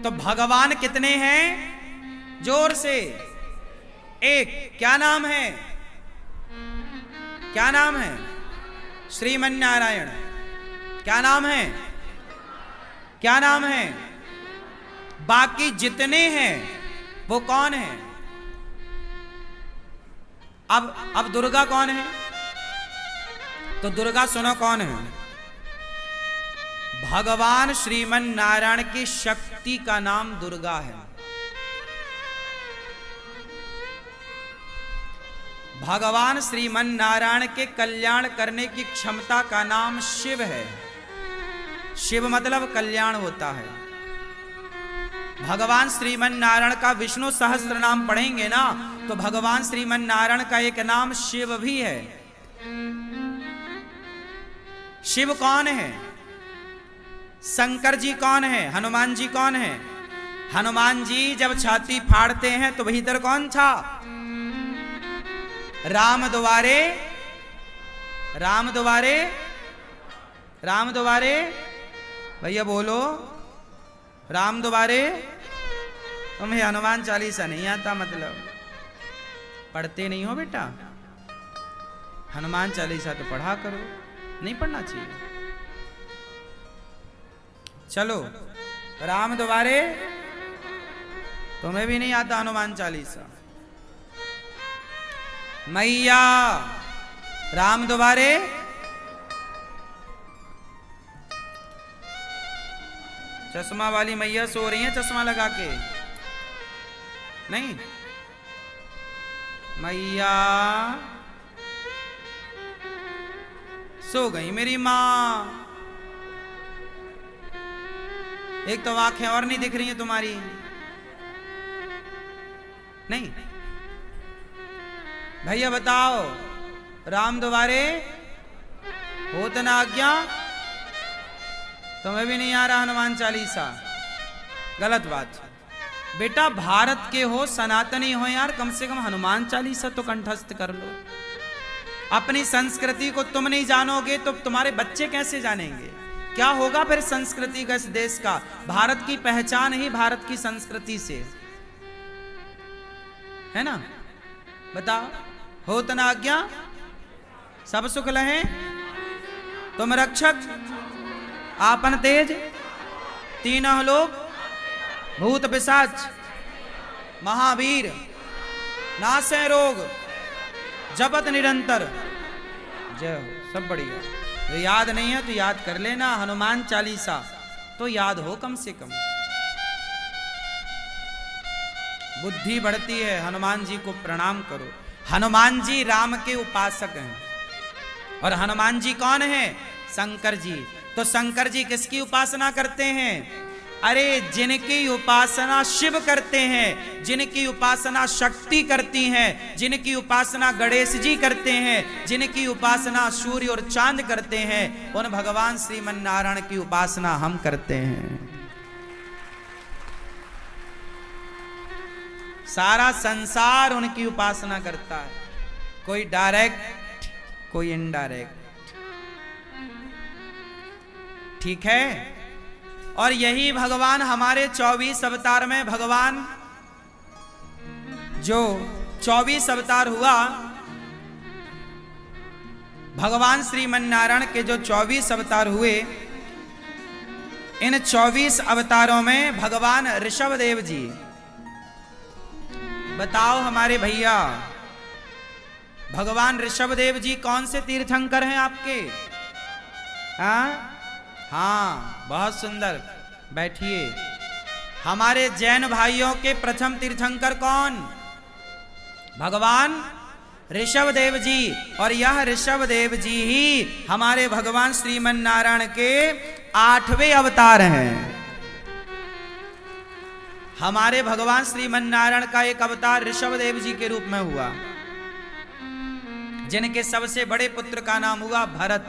तो भगवान कितने हैं? जोर से एक। क्या नाम है? क्या नाम है? श्रीमन नारायण। क्या नाम है? क्या नाम है? बाकी जितने हैं वो कौन है? अब दुर्गा कौन है? तो दुर्गा सुनो कौन है? भगवान श्रीमन नारायण की शक्ति का नाम दुर्गा है। भगवान श्रीमन नारायण के कल्याण करने की क्षमता का नाम शिव है। शिव मतलब कल्याण होता है। भगवान श्रीमन नारायण का विष्णु सहस्त्र नाम पढ़ेंगे ना तो भगवान श्रीमन नारायण का एक नाम शिव भी है। शिव कौन है? शंकर जी कौन है? हनुमान जी कौन है? हनुमान जी जब छाती फाड़ते हैं तो भीतर कौन था? राम द्वारे, राम द्वारे, राम द्वारे, भैया बोलो, राम द्वारे। तुम्हें हनुमान चालीसा नहीं आता, मतलब पढ़ते नहीं हो बेटा? हनुमान चालीसा तो पढ़ा करो, नहीं पढ़ना चाहिए। चलो, राम द्वारे, तुम्हें भी नहीं आता हनुमान चालीसा। मैया राम द्वारे, चश्मा वाली मैया सो रही है चश्मा लगा के, नहीं? मैया सो गई मेरी माँ। एक तो आंखें और नहीं दिख रही हैं तुम्हारी, नहीं? भैया बताओ, राम द्वारे होत ना आज्ञा, तुम्हें भी नहीं आ रहा हनुमान चालीसा? गलत बात बेटा। भारत के हो, सनातनी हो यार, कम से कम हनुमान चालीसा तो कंठस्थ कर लो। अपनी संस्कृति को तुम नहीं जानोगे तो तुम्हारे बच्चे कैसे जानेंगे? क्या होगा फिर संस्कृति का, इस देश का? भारत की पहचान ही भारत की संस्कृति से है ना? बताओ, होत ना आज्ञा, सब सुख लहे, तुम रक्षक, आपन तेज, तीनों लोक, भूत पिशाच, महावीर, नासे रोग, जपत निरंतर, जय हो। सब बढ़िया। तो याद नहीं है तो याद कर लेना, हनुमान चालीसा तो याद हो कम से कम, बुद्धि बढ़ती है। हनुमान जी को प्रणाम करो। हनुमान जी राम के उपासक हैं। और हनुमान जी कौन है? शंकर जी। तो शंकर जी किसकी उपासना करते हैं? अरे जिनकी उपासना शिव करते हैं, जिनकी उपासना शक्ति करती हैं, जिनकी उपासना गणेश जी करते हैं, जिनकी उपासना सूर्य और चांद करते हैं, उन भगवान श्रीमन नारायण की उपासना हम करते हैं। सारा संसार उनकी उपासना करता है, कोई डायरेक्ट, कोई इनडायरेक्ट। ठीक है? और यही भगवान हमारे 24 अवतार में, भगवान जो 24 अवतार हुआ, भगवान श्रीमन नारायण के जो 24 अवतार हुए, इन 24 अवतारों में भगवान ऋषभ देव जी, बताओ हमारे भैया, भगवान ऋषभ देव जी कौन से तीर्थंकर हैं आपके? हाँ, बहुत सुंदर, बैठिए। हमारे जैन भाइयों के प्रथम तीर्थंकर कौन? भगवान ऋषभ देव जी। और यह ऋषभ देव जी ही हमारे भगवान श्रीमन नारायण के 8वें अवतार हैं। हमारे भगवान श्रीमन नारायण का एक अवतार ऋषभदेव जी के रूप में हुआ, जिनके सबसे बड़े पुत्र का नाम हुआ भरत,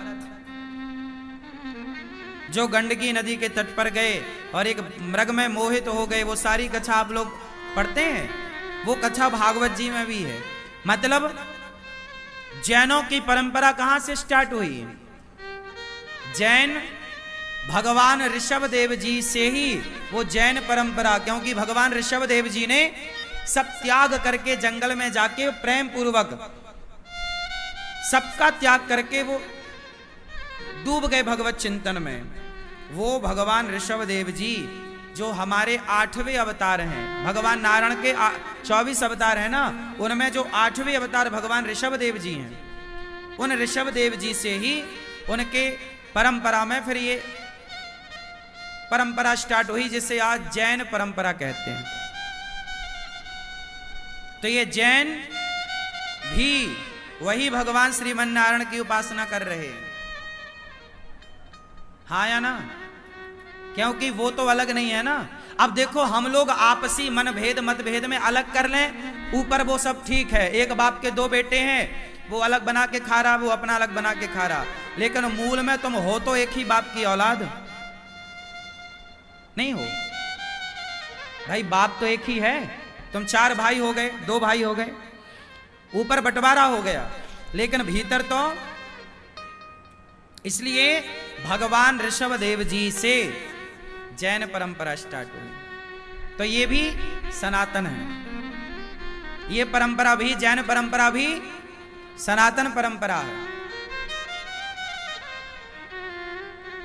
जो गंडकी नदी के तट पर गए और एक मृग में मोहित हो गए। वो सारी कथा आप लोग पढ़ते हैं, वो कथा भागवत जी में भी है। मतलब जैनों की परंपरा कहां से स्टार्ट हुई? जैन भगवान ऋषभदेव जी से ही वो जैन परंपरा, क्योंकि भगवान ऋषभदेव जी ने सब त्याग करके जंगल में जाके प्रेम पूर्वक सबका त्याग करके वो डूब गए भगवत चिंतन में। वो भगवान ऋषभदेव जी जो हमारे 8वें अवतार हैं, भगवान नारायण के 24 अवतार हैं ना, उनमें जो 8वें अवतार भगवान ऋषभदेव जी हैं, उन ऋषभदेव जी से ही उनके परंपरा में फिर ये परंपरा स्टार्ट हुई, जिसे आज जैन परंपरा कहते हैं। तो ये जैन भी वही भगवान श्रीमन नारायण की उपासना कर रहे हैं, हाँ या ना? क्योंकि वो तो अलग नहीं है ना। अब देखो, हम लोग आपसी मनभेद मतभेद में अलग कर लें, ऊपर वो सब ठीक है, एक बाप के 2 बेटे हैं, वो अलग बना के खा रहा, वो अपना अलग बना के खा रहा, लेकिन मूल में तुम हो तो एक ही बाप की औलाद नहीं हो भाई। बाप तो एक ही है, तुम 4 भाई हो गए, 2 भाई हो गए, ऊपर बंटवारा हो गया, लेकिन भीतर तो। इसलिए भगवान ऋषभदेव जी से जैन परंपरा स्टार्ट हुई। तो ये भी सनातन है, ये परंपरा भी, जैन परंपरा भी सनातन परंपरा है,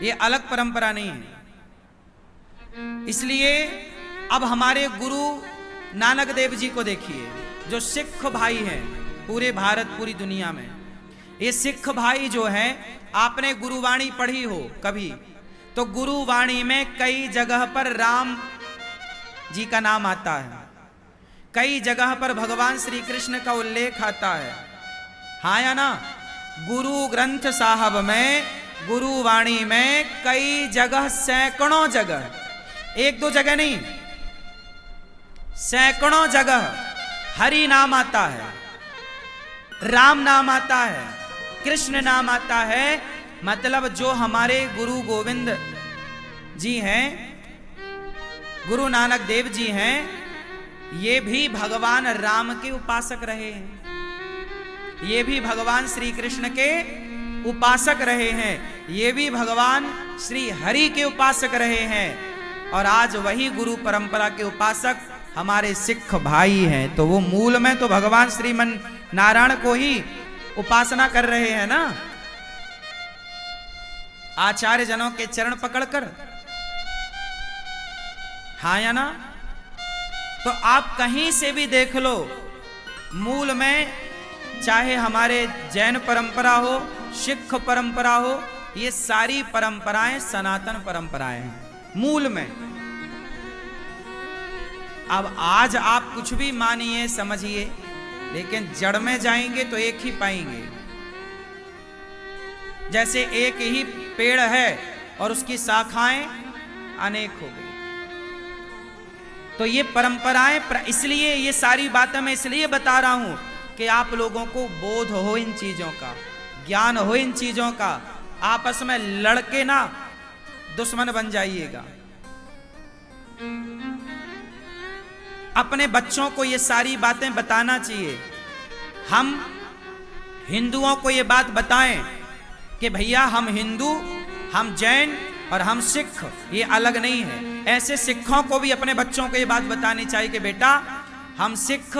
ये अलग परंपरा नहीं है। इसलिए अब हमारे गुरु नानक देव जी को देखिए, जो सिख भाई हैं पूरे भारत पूरी दुनिया में। ये सिख भाई जो हैं, आपने गुरुवाणी पढ़ी हो कभी, तो गुरुवाणी में कई जगह पर राम जी का नाम आता है, कई जगह पर भगवान श्री कृष्ण का उल्लेख आता है, हाँ या ना? गुरु ग्रंथ साहब में, गुरुवाणी में कई जगह, सैकड़ों जगह, 1-2 जगह नहीं, सैकड़ों जगह हरि नाम आता है, राम नाम आता है, कृष्ण नाम आता है। मतलब जो हमारे गुरु गोविंद जी हैं, गुरु नानक देव जी हैं, ये भी भगवान राम के उपासक रहे हैं, ये भी भगवान श्री कृष्ण के उपासक रहे हैं, ये भी भगवान श्री हरि के उपासक रहे हैं। और आज वही गुरु परंपरा के उपासक हमारे सिख भाई हैं। तो वो मूल में तो भगवान श्रीमन नारायण को ही उपासना कर रहे हैं ना, आचार्य जनों के चरण पकड़कर, हाँ या ना? तो आप कहीं से भी देख लो, मूल में चाहे हमारे जैन परंपरा हो, सिख परंपरा हो, ये सारी परंपराएं सनातन परंपराएं हैं मूल में। अब आज आप कुछ भी मानिए समझिए, लेकिन जड़ में जाएंगे तो एक ही पाएंगे। जैसे एक ही पेड़ है और उसकी शाखाएं अनेक हो गई। तो ये परंपराएं, इसलिए ये सारी बातें मैं इसलिए बता रहा हूं कि आप लोगों को बोध हो इन चीजों का, ज्ञान हो इन चीजों का। आपस में लड़के ना दुश्मन बन जाइएगा। अपने बच्चों को ये सारी बातें बताना चाहिए। हम हिंदुओं को ये बात बताएं कि भैया हम हिंदू, हम जैन और हम सिख ये अलग नहीं है। ऐसे सिखों को भी अपने बच्चों को ये बात बतानी चाहिए कि बेटा हम सिख,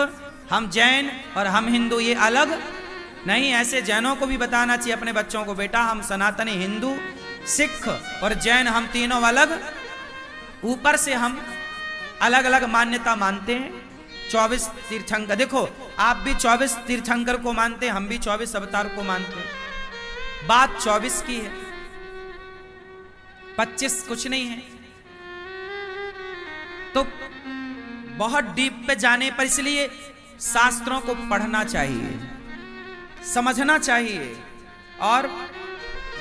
हम जैन और हम हिंदू ये अलग नहीं। ऐसे जैनों को भी बताना चाहिए अपने बच्चों को, बेटा हम सनातनी हिंदू, सिख और जैन हम तीनों अलग, ऊपर से हम अलग अलग मान्यता मानते हैं। 24 तीर्थंकर, देखो आप भी 24 तीर्थंकर को मानते हैं, हम भी 24 अवतार को मानते हैं। बात 24 की है, 25 कुछ नहीं है। तो बहुत डीप पे जाने पर, इसलिए शास्त्रों को पढ़ना चाहिए, समझना चाहिए और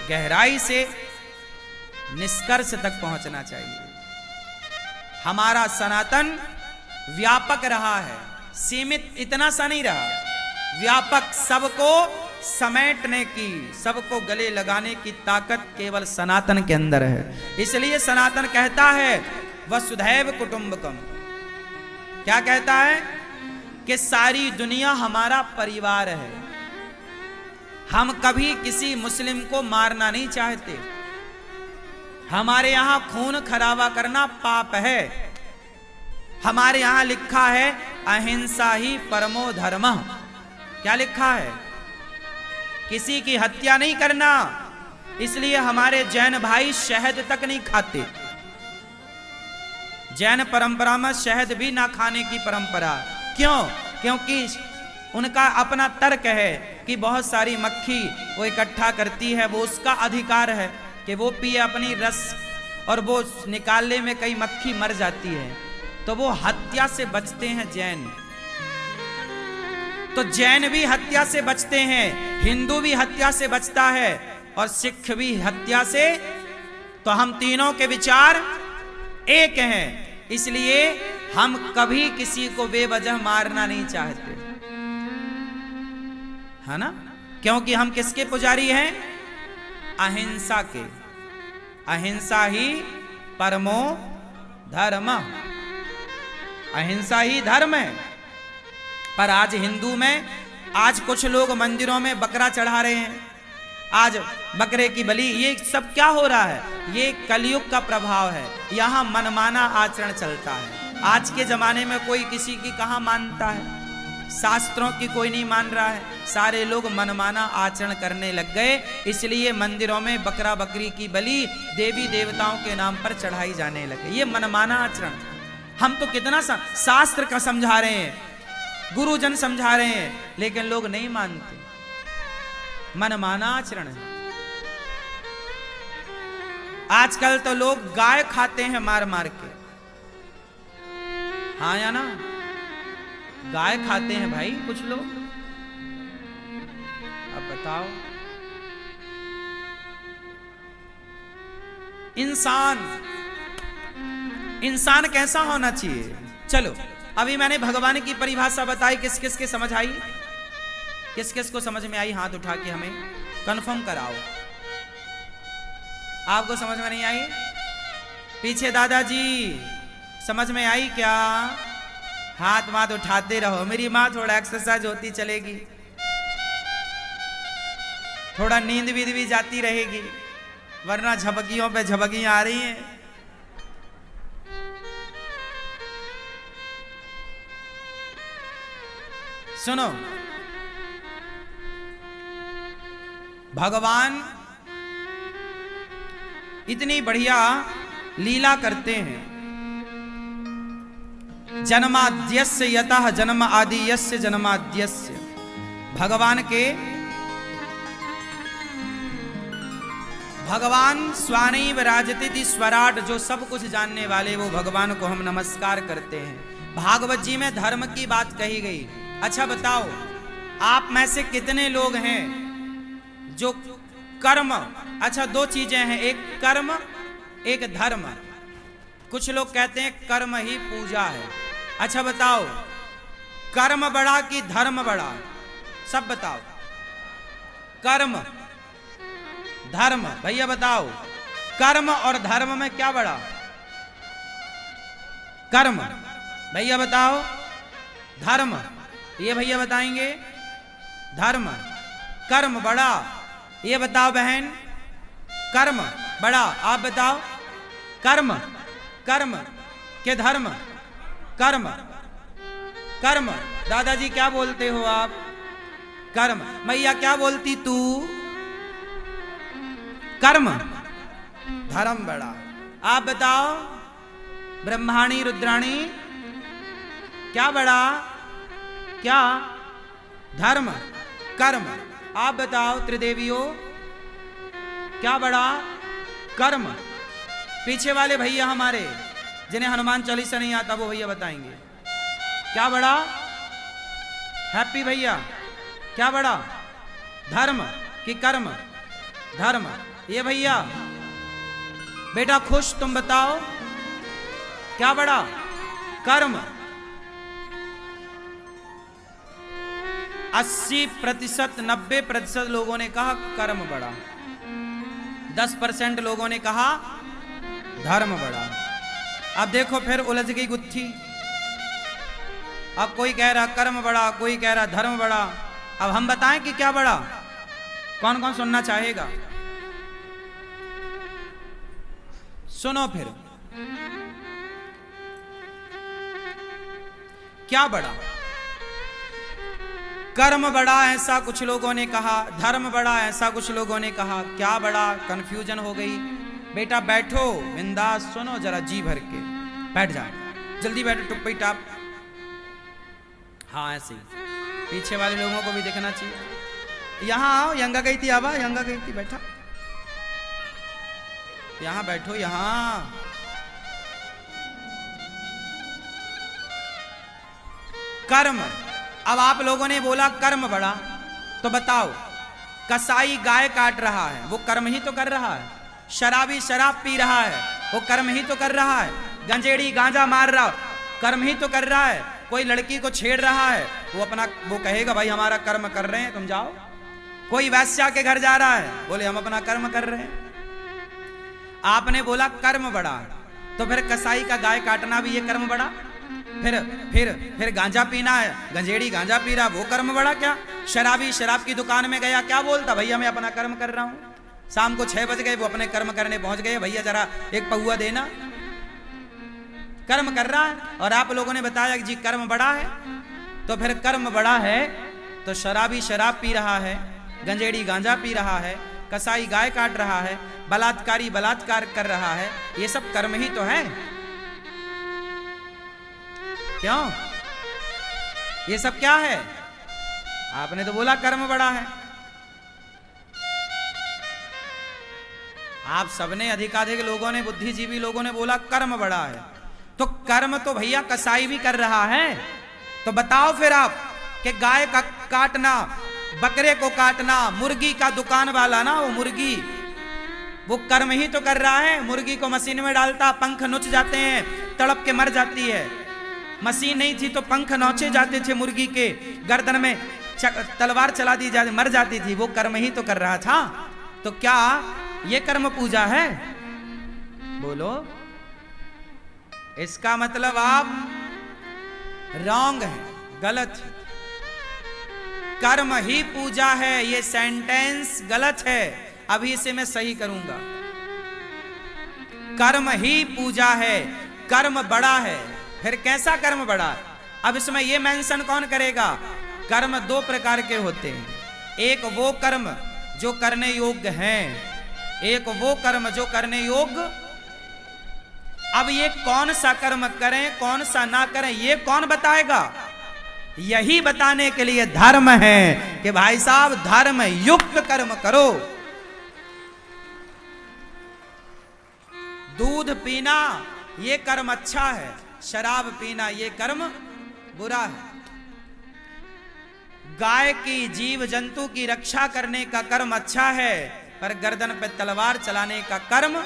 गहराई से निष्कर्ष तक पहुंचना चाहिए। हमारा सनातन व्यापक रहा है, सीमित इतना सा नहीं रहा, व्यापक, सबको समेटने की, सबको गले लगाने की ताकत केवल सनातन के अंदर है। इसलिए सनातन कहता है वसुधैव कुटुंबकम। क्या कहता है? कि सारी दुनिया हमारा परिवार है। हम कभी किसी मुस्लिम को मारना नहीं चाहते। हमारे यहां खून खराबा करना पाप है। हमारे यहां लिखा है अहिंसा ही परमो धर्मः। क्या लिखा है? किसी की हत्या नहीं करना। इसलिए हमारे जैन भाई शहद तक नहीं खाते। जैन परंपरा में शहद भी ना खाने की परंपरा। क्यों? क्योंकि उनका अपना तर्क है कि बहुत सारी मक्खी वो इकट्ठा करती है, वो उसका अधिकार है कि वो पिए अपनी रस, और वो निकालने में कई मक्खी मर जाती है, तो वो हत्या से बचते हैं जैन। तो जैन भी हत्या से बचते हैं, हिंदू भी हत्या से बचता है, और सिख भी हत्या से। तो हम तीनों के विचार एक हैं। इसलिए हम कभी किसी को बेवजह मारना नहीं चाहते, है ना? क्योंकि हम किसके पुजारी हैं? अहिंसा के। अहिंसा ही परमो धर्म। अहिंसा ही धर्म है। पर आज हिंदू में, आज कुछ लोग मंदिरों में बकरा चढ़ा रहे हैं, आज बकरे की बलि, ये सब क्या हो रहा है? ये कलयुग का प्रभाव है। यहां मनमाना आचरण चलता है। आज के जमाने में कोई किसी की कहां मानता है? शास्त्रों की कोई नहीं मान रहा है। सारे लोग मनमाना आचरण करने लग गए। इसलिए मंदिरों में बकरा बकरी की बलि देवी देवताओं के नाम पर चढ़ाई जाने लगे। ये मनमाना आचरण। हम तो कितना शास्त्र का समझा रहे हैं, गुरुजन समझा रहे हैं, लेकिन लोग नहीं मानते। मनमाना आचरण है। आजकल तो लोग गाय खाते हैं मार मार के। हाँ या ना? गाय खाते हैं भाई कुछ लोग। अब बताओ, इंसान कैसा होना चाहिए? चलो, अभी मैंने भगवान की परिभाषा बताई, किस किस के समझ आई? किस किस को समझ में आई? हाथ उठा के हमें कंफर्म कराओ। आपको समझ में नहीं आई? पीछे दादाजी समझ में आई क्या? हाथ माथ उठाते रहो। मेरी माँ थोड़ा एक्सरसाइज होती चलेगी, थोड़ा नींद भी जाती रहेगी, वरना झपकियों पे झपकियां आ रही हैं। सुनो, भगवान इतनी बढ़िया लीला करते हैं। जन्माद्यस्य यतः जन्म आदियस्य जन्माद्यस्य। भगवान स्वानैव राजति स्वराट, जो सब कुछ जानने वाले, वो भगवान को हम नमस्कार करते हैं। भागवत जी में धर्म की बात कही गई। अच्छा बताओ, आप में से कितने लोग हैं जो कर्म, अच्छा दो चीजें हैं, एक कर्म एक धर्म। कुछ लोग कहते हैं कर्म ही पूजा है। अच्छा बताओ, कर्म बड़ा कि धर्म बड़ा? सब बताओ। कर्म धर्म, भैया बताओ, कर्म और धर्म में क्या बड़ा? कर्म। भैया बताओ, धर्म। ये भैया बताएंगे धर्म। कर्म बड़ा, ये बताओ बहन। कर्म बड़ा, आप बताओ। कर्म कर्म के धर्म? कर्म कर्म। दादाजी क्या बोलते हो आप? कर्म। मैया क्या बोलती तू? कर्म। धर्म बड़ा। आप बताओ ब्रह्माणी रुद्राणी, क्या बड़ा? क्या? धर्म कर्म। आप बताओ त्रिदेवियों, क्या बड़ा? कर्म। पीछे वाले भैया हमारे जिन्हें हनुमान चालीसा नहीं आता, वो भैया बताएंगे क्या बड़ा? हैप्पी भैया, क्या बड़ा? धर्म कि कर्म? धर्म। ये भैया बेटा खुश, तुम बताओ क्या बढ़ा? कर्म। 80%, 90% लोगों ने कहा कर्म बढ़ा, 10% लोगों ने कहा धर्म बढ़ा। अब देखो फिर उलझ गई गुत्थी। अब कोई कह रहा कर्म बढ़ा, कोई कह रहा धर्म बढ़ा। अब हम बताएं कि क्या बढ़ा? कौन कौन सुनना चाहेगा? सुनो फिर, क्या बढ़ा? कर्म बढ़ा ऐसा कुछ लोगों ने कहा, धर्म बढ़ा ऐसा कुछ लोगों ने कहा। क्या बढ़ा? कंफ्यूजन हो गई। बेटा बैठो, बिंदास सुनो जरा, जी भर के बैठ जाओ, जल्दी बैठो, टुप्पी टाप। हाँ ऐसे ही, पीछे वाले लोगों को भी देखना चाहिए। यहां आओ, यंगा गई थी, आवा यंगा गई थी, बैठा यहां बैठो, यहां। कर्म। अब आप लोगों ने बोला कर्म बढ़ा, तो बताओ, कसाई गाय काट रहा है, वो कर्म ही तो कर रहा है। शराबी शराब पी रहा है, वो कर्म ही तो कर रहा है। गंजेड़ी गांजा मार रहा, कर्म ही तो कर रहा है। कोई लड़की को छेड़ रहा है, वो कहेगा भाई हमारा कर्म कर रहे हैं, तुम जाओ। कोई वैश्या के घर जा रहा है, बोले हम अपना कर्म कर रहे हैं। आपने बोला कर्म बढ़ा, तो फिर कसाई का गाय काटना भी ये कर्म बढ़ा। फिर गांजा पीना है, गंजेड़ी गांजा पी रहा, वो कर्म बढ़ा क्या? शराबी शराब की दुकान में गया, क्या बोलता? भैया मैं अपना कर्म कर रहा हूं। शाम को 6 बज गए, वो अपने कर्म करने पहुंच गए, भैया जरा एक पहुआ देना। कर्म कर रहा है। और आप लोगों ने बताया कि जी कर्म बढ़ा है, तो फिर कर्म बढ़ा है तो शराबी शराब पी रहा है, गंजेड़ी गांजा पी रहा है, कसाई गाय काट रहा है, बलात्कारी बलात्कार कर रहा है, ये सब कर्म ही तो है। क्यों? ये सब क्या है? आपने तो बोला कर्म बढ़ा है। आप सबने, अधिकाधिक लोगों ने, बुद्धिजीवी लोगों ने बोला कर्म बढ़ा है। तो कर्म तो भैया कसाई भी कर रहा है। तो बताओ फिर आप कि गाय का काटना, बकरे को काटना, मुर्गी का दुकान वाला ना, वो मुर्गी, वो कर्म ही तो कर रहा है। मुर्गी को मशीन में डालता, पंख नुच जाते हैं, तड़प के मर जाती है। मशीन नहीं थी तो पंख नोचे जाते थे मुर्गी के, गर्दन में तलवार चला दी जाती, मर जाती थी। वो कर्म ही तो कर रहा था। तो क्या ये कर्म पूजा है? बोलो। इसका मतलब आप रॉन्ग है, गलत है। कर्म ही पूजा है, ये सेंटेंस गलत है। अभी इसे मैं सही करूंगा। कर्म ही पूजा है, कर्म बड़ा है। फिर कैसा कर्म बढ़ा? अब इसमें यह मेंशन कौन करेगा? कर्म 2 प्रकार के होते हैं। एक वो कर्म जो करने योग्य हैं, एक वो कर्म जो करने योग्य। अब ये कौन सा कर्म करें, कौन सा ना करें, ये कौन बताएगा? यही बताने के लिए धर्म है कि भाई साहब धर्म युक्त कर्म करो। दूध पीना ये कर्म अच्छा है, शराब पीना ये कर्म बुरा है। गाय की, जीव जंतु की रक्षा करने का कर्म अच्छा है, पर गर्दन पे तलवार चलाने का कर्म,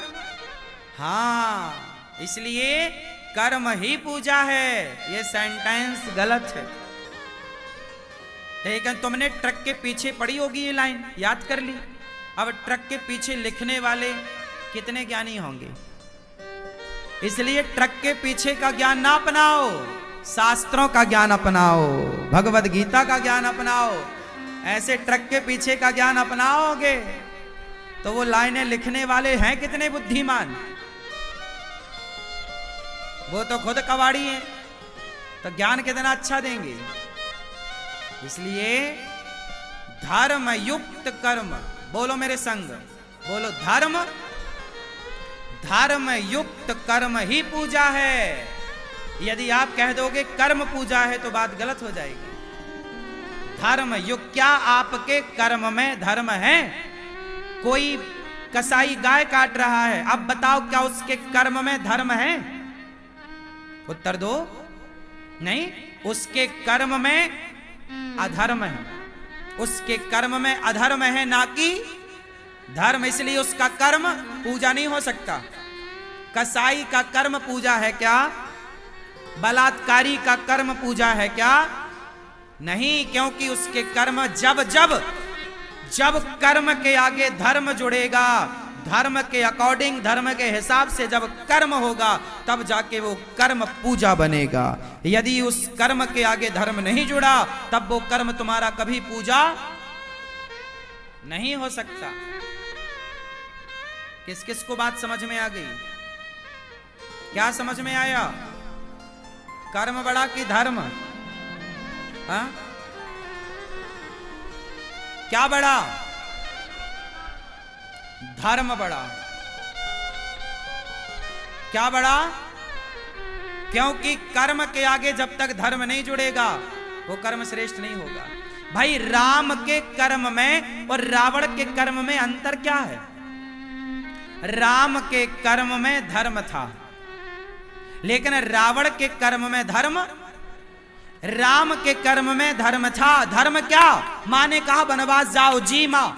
हाँ, इसलिए कर्म ही पूजा है। ये सेंटेंस गलत है। लेकिन तुमने ट्रक के पीछे पढ़ी होगी ये लाइन, याद कर ली। अब ट्रक के पीछे लिखने वाले कितने ज्ञानी होंगे? इसलिए ट्रक के पीछे का ज्ञान ना अपनाओ, शास्त्रों का ज्ञान अपनाओ, भगवद गीता का ज्ञान अपनाओ। ऐसे ट्रक के पीछे का ज्ञान अपनाओगे तो वो लाइनें लिखने वाले हैं कितने बुद्धिमान। वो तो खुद कबाड़ी हैं, तो ज्ञान कितना अच्छा देंगे। इसलिए धर्म युक्त कर्म, बोलो मेरे संग, बोलो धर्म, धर्म युक्त कर्म ही पूजा है। यदि आप कह दोगे कर्म पूजा है तो बात गलत हो जाएगी। धर्म युक्त, क्या आपके कर्म में धर्म है? कोई कसाई गाय काट रहा है, अब बताओ क्या उसके कर्म में धर्म है? उत्तर दो। नहीं, उसके कर्म में अधर्म है। उसके कर्म में अधर्म है, ना कि धर्म। इसलिए उसका कर्म पूजा नहीं हो सकता। कसाई का कर्म पूजा है क्या? बलात्कारी का कर्म पूजा है क्या? नहीं, क्योंकि उसके कर्म जब जब जब कर्म के आगे धर्म जुड़ेगा, धर्म के अकॉर्डिंग, धर्म के हिसाब से जब कर्म होगा, तब जाके वो कर्म पूजा बनेगा। यदि उस कर्म के आगे धर्म नहीं जुड़ा, तब वो कर्म तुम्हारा कभी पूजा नहीं हो सकता। किस किस को बात समझ में आ गई? क्या समझ में आया? कर्म बड़ा कि धर्म? हाँ, क्या बड़ा? धर्म बड़ा। क्या बड़ा? क्योंकि कर्म के आगे जब तक धर्म नहीं जुड़ेगा, वो कर्म श्रेष्ठ नहीं होगा। भाई, राम के कर्म में और रावण के कर्म में अंतर क्या है? राम के कर्म में धर्म था, लेकिन रावण के कर्म में धर्म, राम के कर्म में धर्म था। धर्म क्या? माँ ने कहा वनवास जाओ, जी माँ,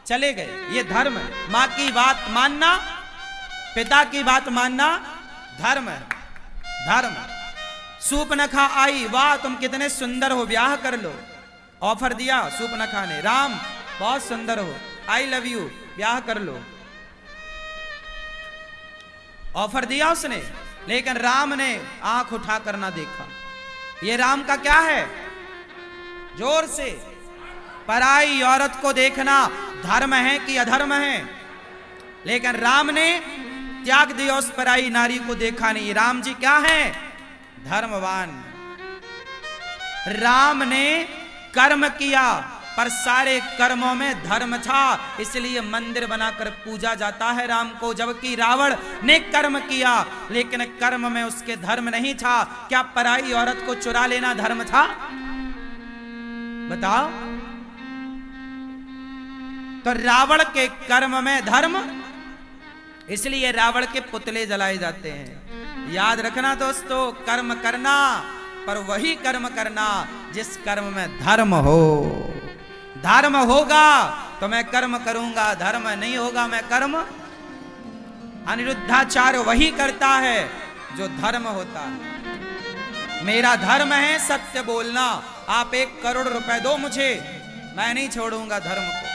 चले गए, ये धर्म है। माँ की बात मानना, पिता की बात मानना धर्म है। धर्म। सूपनखा आई, वाह तुम कितने सुंदर हो, ब्याह कर लो। ऑफर दिया सूपनखा ने, राम बहुत सुंदर हो, आई लव यू, ब्याह कर लो। ऑफर दिया उसने, लेकिन राम ने आंख उठाकर ना देखा। ये राम का क्या है? जोर से, पराई औरत को देखना धर्म है कि अधर्म है? लेकिन राम ने त्याग दिया, उस पराई नारी को देखा नहीं। राम जी क्या है? धर्मवान। राम ने कर्म किया, पर सारे कर्मों में धर्म था, इसलिए मंदिर बनाकर पूजा जाता है राम को। जबकि रावण ने कर्म किया, लेकिन कर्म में उसके धर्म नहीं था। क्या पराई औरत को चुरा लेना धर्म था? बताओ। तो रावण के कर्म में धर्म, इसलिए रावण के पुतले जलाए जाते हैं। याद रखना दोस्तों, कर्म करना, पर वही कर्म करना जिस कर्म में धर्म हो। धर्म होगा तो मैं कर्म करूंगा, धर्म नहीं होगा मैं कर्म। अनिरुद्धाचार्य वही करता है जो धर्म होता है। मेरा धर्म है सत्य बोलना। आप 1 करोड़ रुपए दो मुझे, मैं नहीं छोड़ूंगा धर्म को।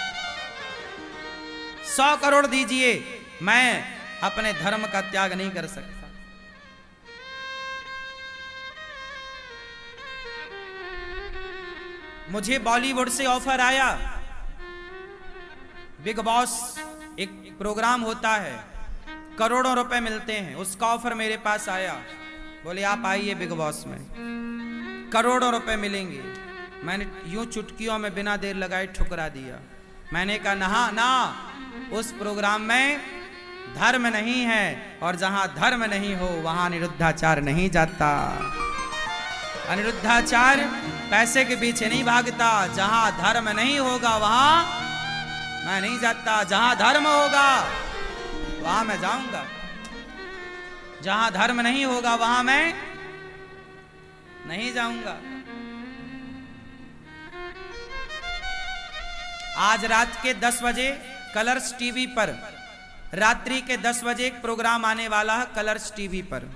100 करोड़ दीजिए, मैं अपने धर्म का त्याग नहीं कर सकता। मुझे बॉलीवुड से ऑफर आया, बिग बॉस एक प्रोग्राम होता है, करोड़ों रुपए मिलते हैं, उसका ऑफर मेरे पास आया। बोले आप आइए बिग बॉस में, करोड़ों रुपए मिलेंगे। मैंने यूं चुटकियों में बिना देर लगाए ठुकरा दिया। मैंने कहा ना, उस प्रोग्राम में धर्म नहीं है, और जहां धर्म नहीं हो वहां अनिरुद्धाचार्य नहीं जाता। अनिरुद्धाचार्य पैसे के पीछे नहीं भागता। जहां धर्म नहीं होगा वहां मैं नहीं जाता, जहां धर्म होगा वहां मैं जाऊंगा। जहां धर्म नहीं होगा वहां मैं नहीं जाऊंगा। आज रात के 10 बजे कलर्स टीवी पर, रात्रि के 10 बजे एक प्रोग्राम आने वाला है कलर्स टीवी पर,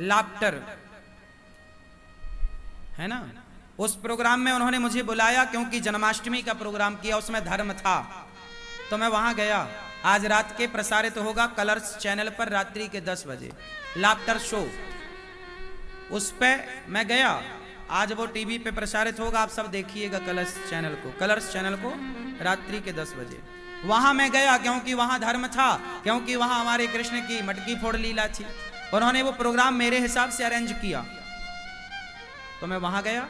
लाफ्टर है ना। उस प्रोग्राम में उन्होंने मुझे बुलाया क्योंकि जन्माष्टमी का प्रोग्राम किया, उसमें धर्म था, तो मैं वहां गया। आज रात के प्रसारित होगा कलर्स चैनल पर रात्रि के 10 बजे लाफ्टर शो, उस पे मैं गया। आज वो टीवी पे प्रसारित होगा, आप सब देखिएगा कलर्स चैनल को, कलर्स चैनल को रात्रि के 10 बजे। वहां मैं गया क्योंकि वहां धर्म था, क्योंकि वहां हमारे कृष्ण की मटकी फोड़ लीला थी। उन्होंने वो प्रोग्राम मेरे हिसाब से अरेंज किया, तो मैं वहां गया।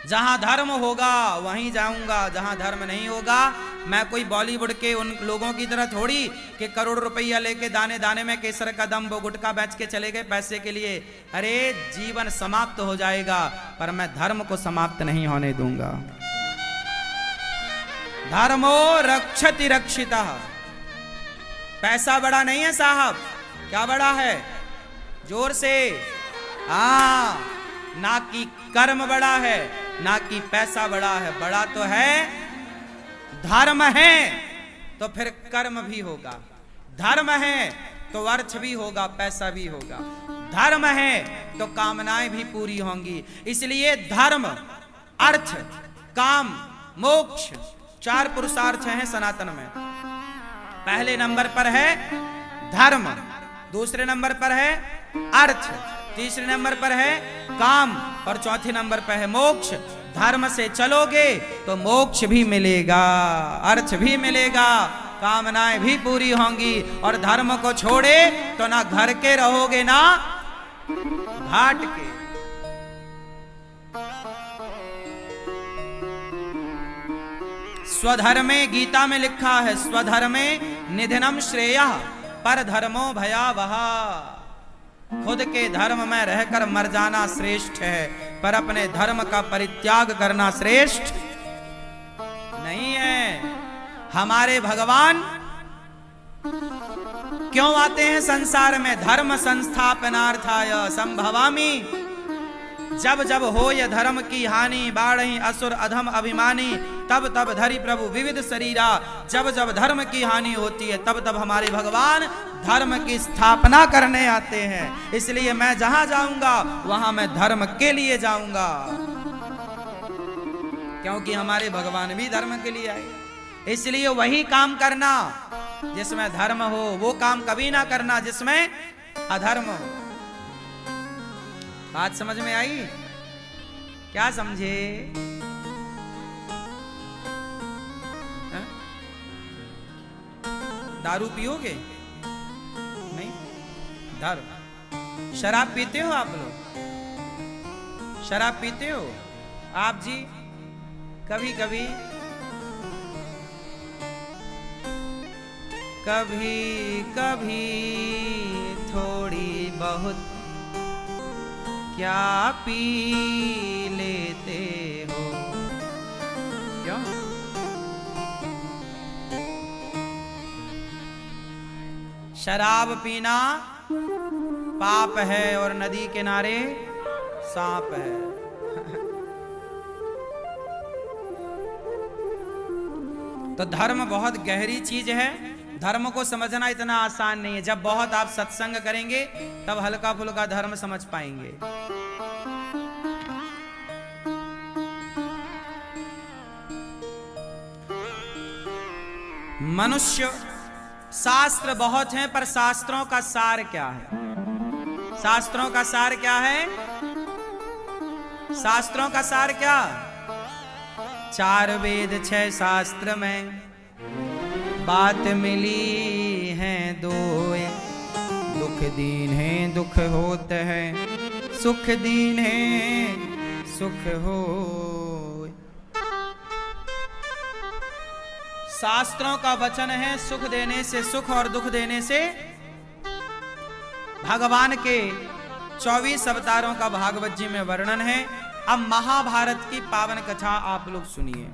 जहां धर्म होगा वहीं जाऊंगा, जहां धर्म नहीं होगा। मैं कोई बॉलीवुड के उन लोगों की तरह थोड़ी कि करोड़ रुपया लेके दाने दाने में केसर का दम वो गुटखा बेच के चले गए पैसे के लिए। अरे जीवन समाप्त हो जाएगा, पर मैं धर्म को समाप्त नहीं होने दूंगा। धर्मो रक्षति रक्षितः। पैसा बड़ा नहीं है साहब, क्या बड़ा है? जोर से, ना कि कर्म बड़ा है, ना कि पैसा बड़ा है, बड़ा तो है धर्म है, तो फिर कर्म भी होगा। धर्म है तो अर्थ भी होगा, पैसा भी होगा। धर्म है तो कामनाएं भी पूरी होंगी। इसलिए धर्म, अर्थ, काम, मोक्ष 4 पुरुषार्थ हैं सनातन में। पहले नंबर पर है धर्म, दूसरे नंबर पर है अर्थ, तीसरे नंबर पर है काम और चौथे नंबर पर है मोक्ष। धर्म से चलोगे तो मोक्ष भी मिलेगा, अर्थ भी मिलेगा, कामनाएं भी पूरी होंगी। और धर्म को छोड़े तो ना घर के रहोगे ना घाट के। स्वधर्मे, गीता में लिखा है, स्वधर्मे निधनम श्रेयः पर धर्मो भयावह। खुद के धर्म में रहकर मर जाना श्रेष्ठ है, पर अपने धर्म का परित्याग करना श्रेष्ठ नहीं है। हमारे भगवान क्यों आते हैं संसार में? धर्म संस्थापनार्थाय संभवामि। जब जब हो ये धर्म की हानि, बाढ़ी असुर अधम अभिमानी, तब तब धरि प्रभु विविध शरीरा। जब जब धर्म की हानि होती है तब तब हमारे भगवान धर्म की स्थापना करने आते हैं। इसलिए मैं जहां जाऊंगा वहां मैं धर्म के लिए जाऊंगा, क्योंकि हमारे भगवान भी धर्म के लिए आए। इसलिए वही काम करना जिसमें धर्म हो, वो काम कभी ना करना जिसमें अधर्म हो। बात समझ में आई? क्या समझे? दारू पियोगे? नहीं। धर्म। शराब पीते हो आप लोग? शराब पीते हो आप जी? कभी कभी कभी कभी थोड़ी बहुत क्या पी लेते हो? क्यों? शराब पीना पाप है और नदी किनारे सांप है। तो धर्म बहुत गहरी चीज है। धर्म को समझना इतना आसान नहीं है। जब बहुत आप सत्संग करेंगे तब हल्का फुल्का धर्म समझ पाएंगे। मनुष्य, शास्त्र बहुत हैं पर शास्त्रों का सार क्या है? शास्त्रों का सार क्या है? शास्त्रों का सार क्या? 4 वेद 6 शास्त्र में बात मिली है 2। दुख दीन है दुख होते हैं, सुख दीन है सुख हो। शास्त्रों का वचन है सुख देने से सुख और दुख देने से। भगवान के 24 अवतारों का भागवत जी में वर्णन है। अब महाभारत की पावन कथा आप लोग सुनिए।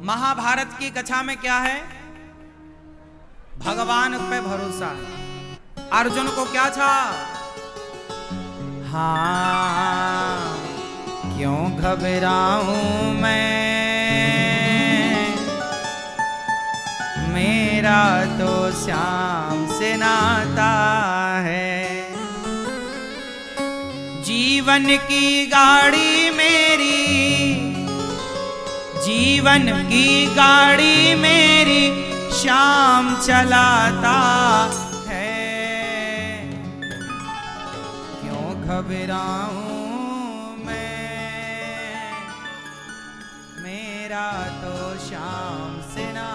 महाभारत की कथा में क्या है? भगवान पे भरोसा है। अर्जुन को क्या था? हाँ, क्यों घबराऊं मैं, मेरा तो श्याम से नाता है। जीवन की गाड़ी मेरी, जीवन की गाड़ी मेरी श्याम चलाता है। क्यों घबराऊं मैं, मेरा तो श्याम से ना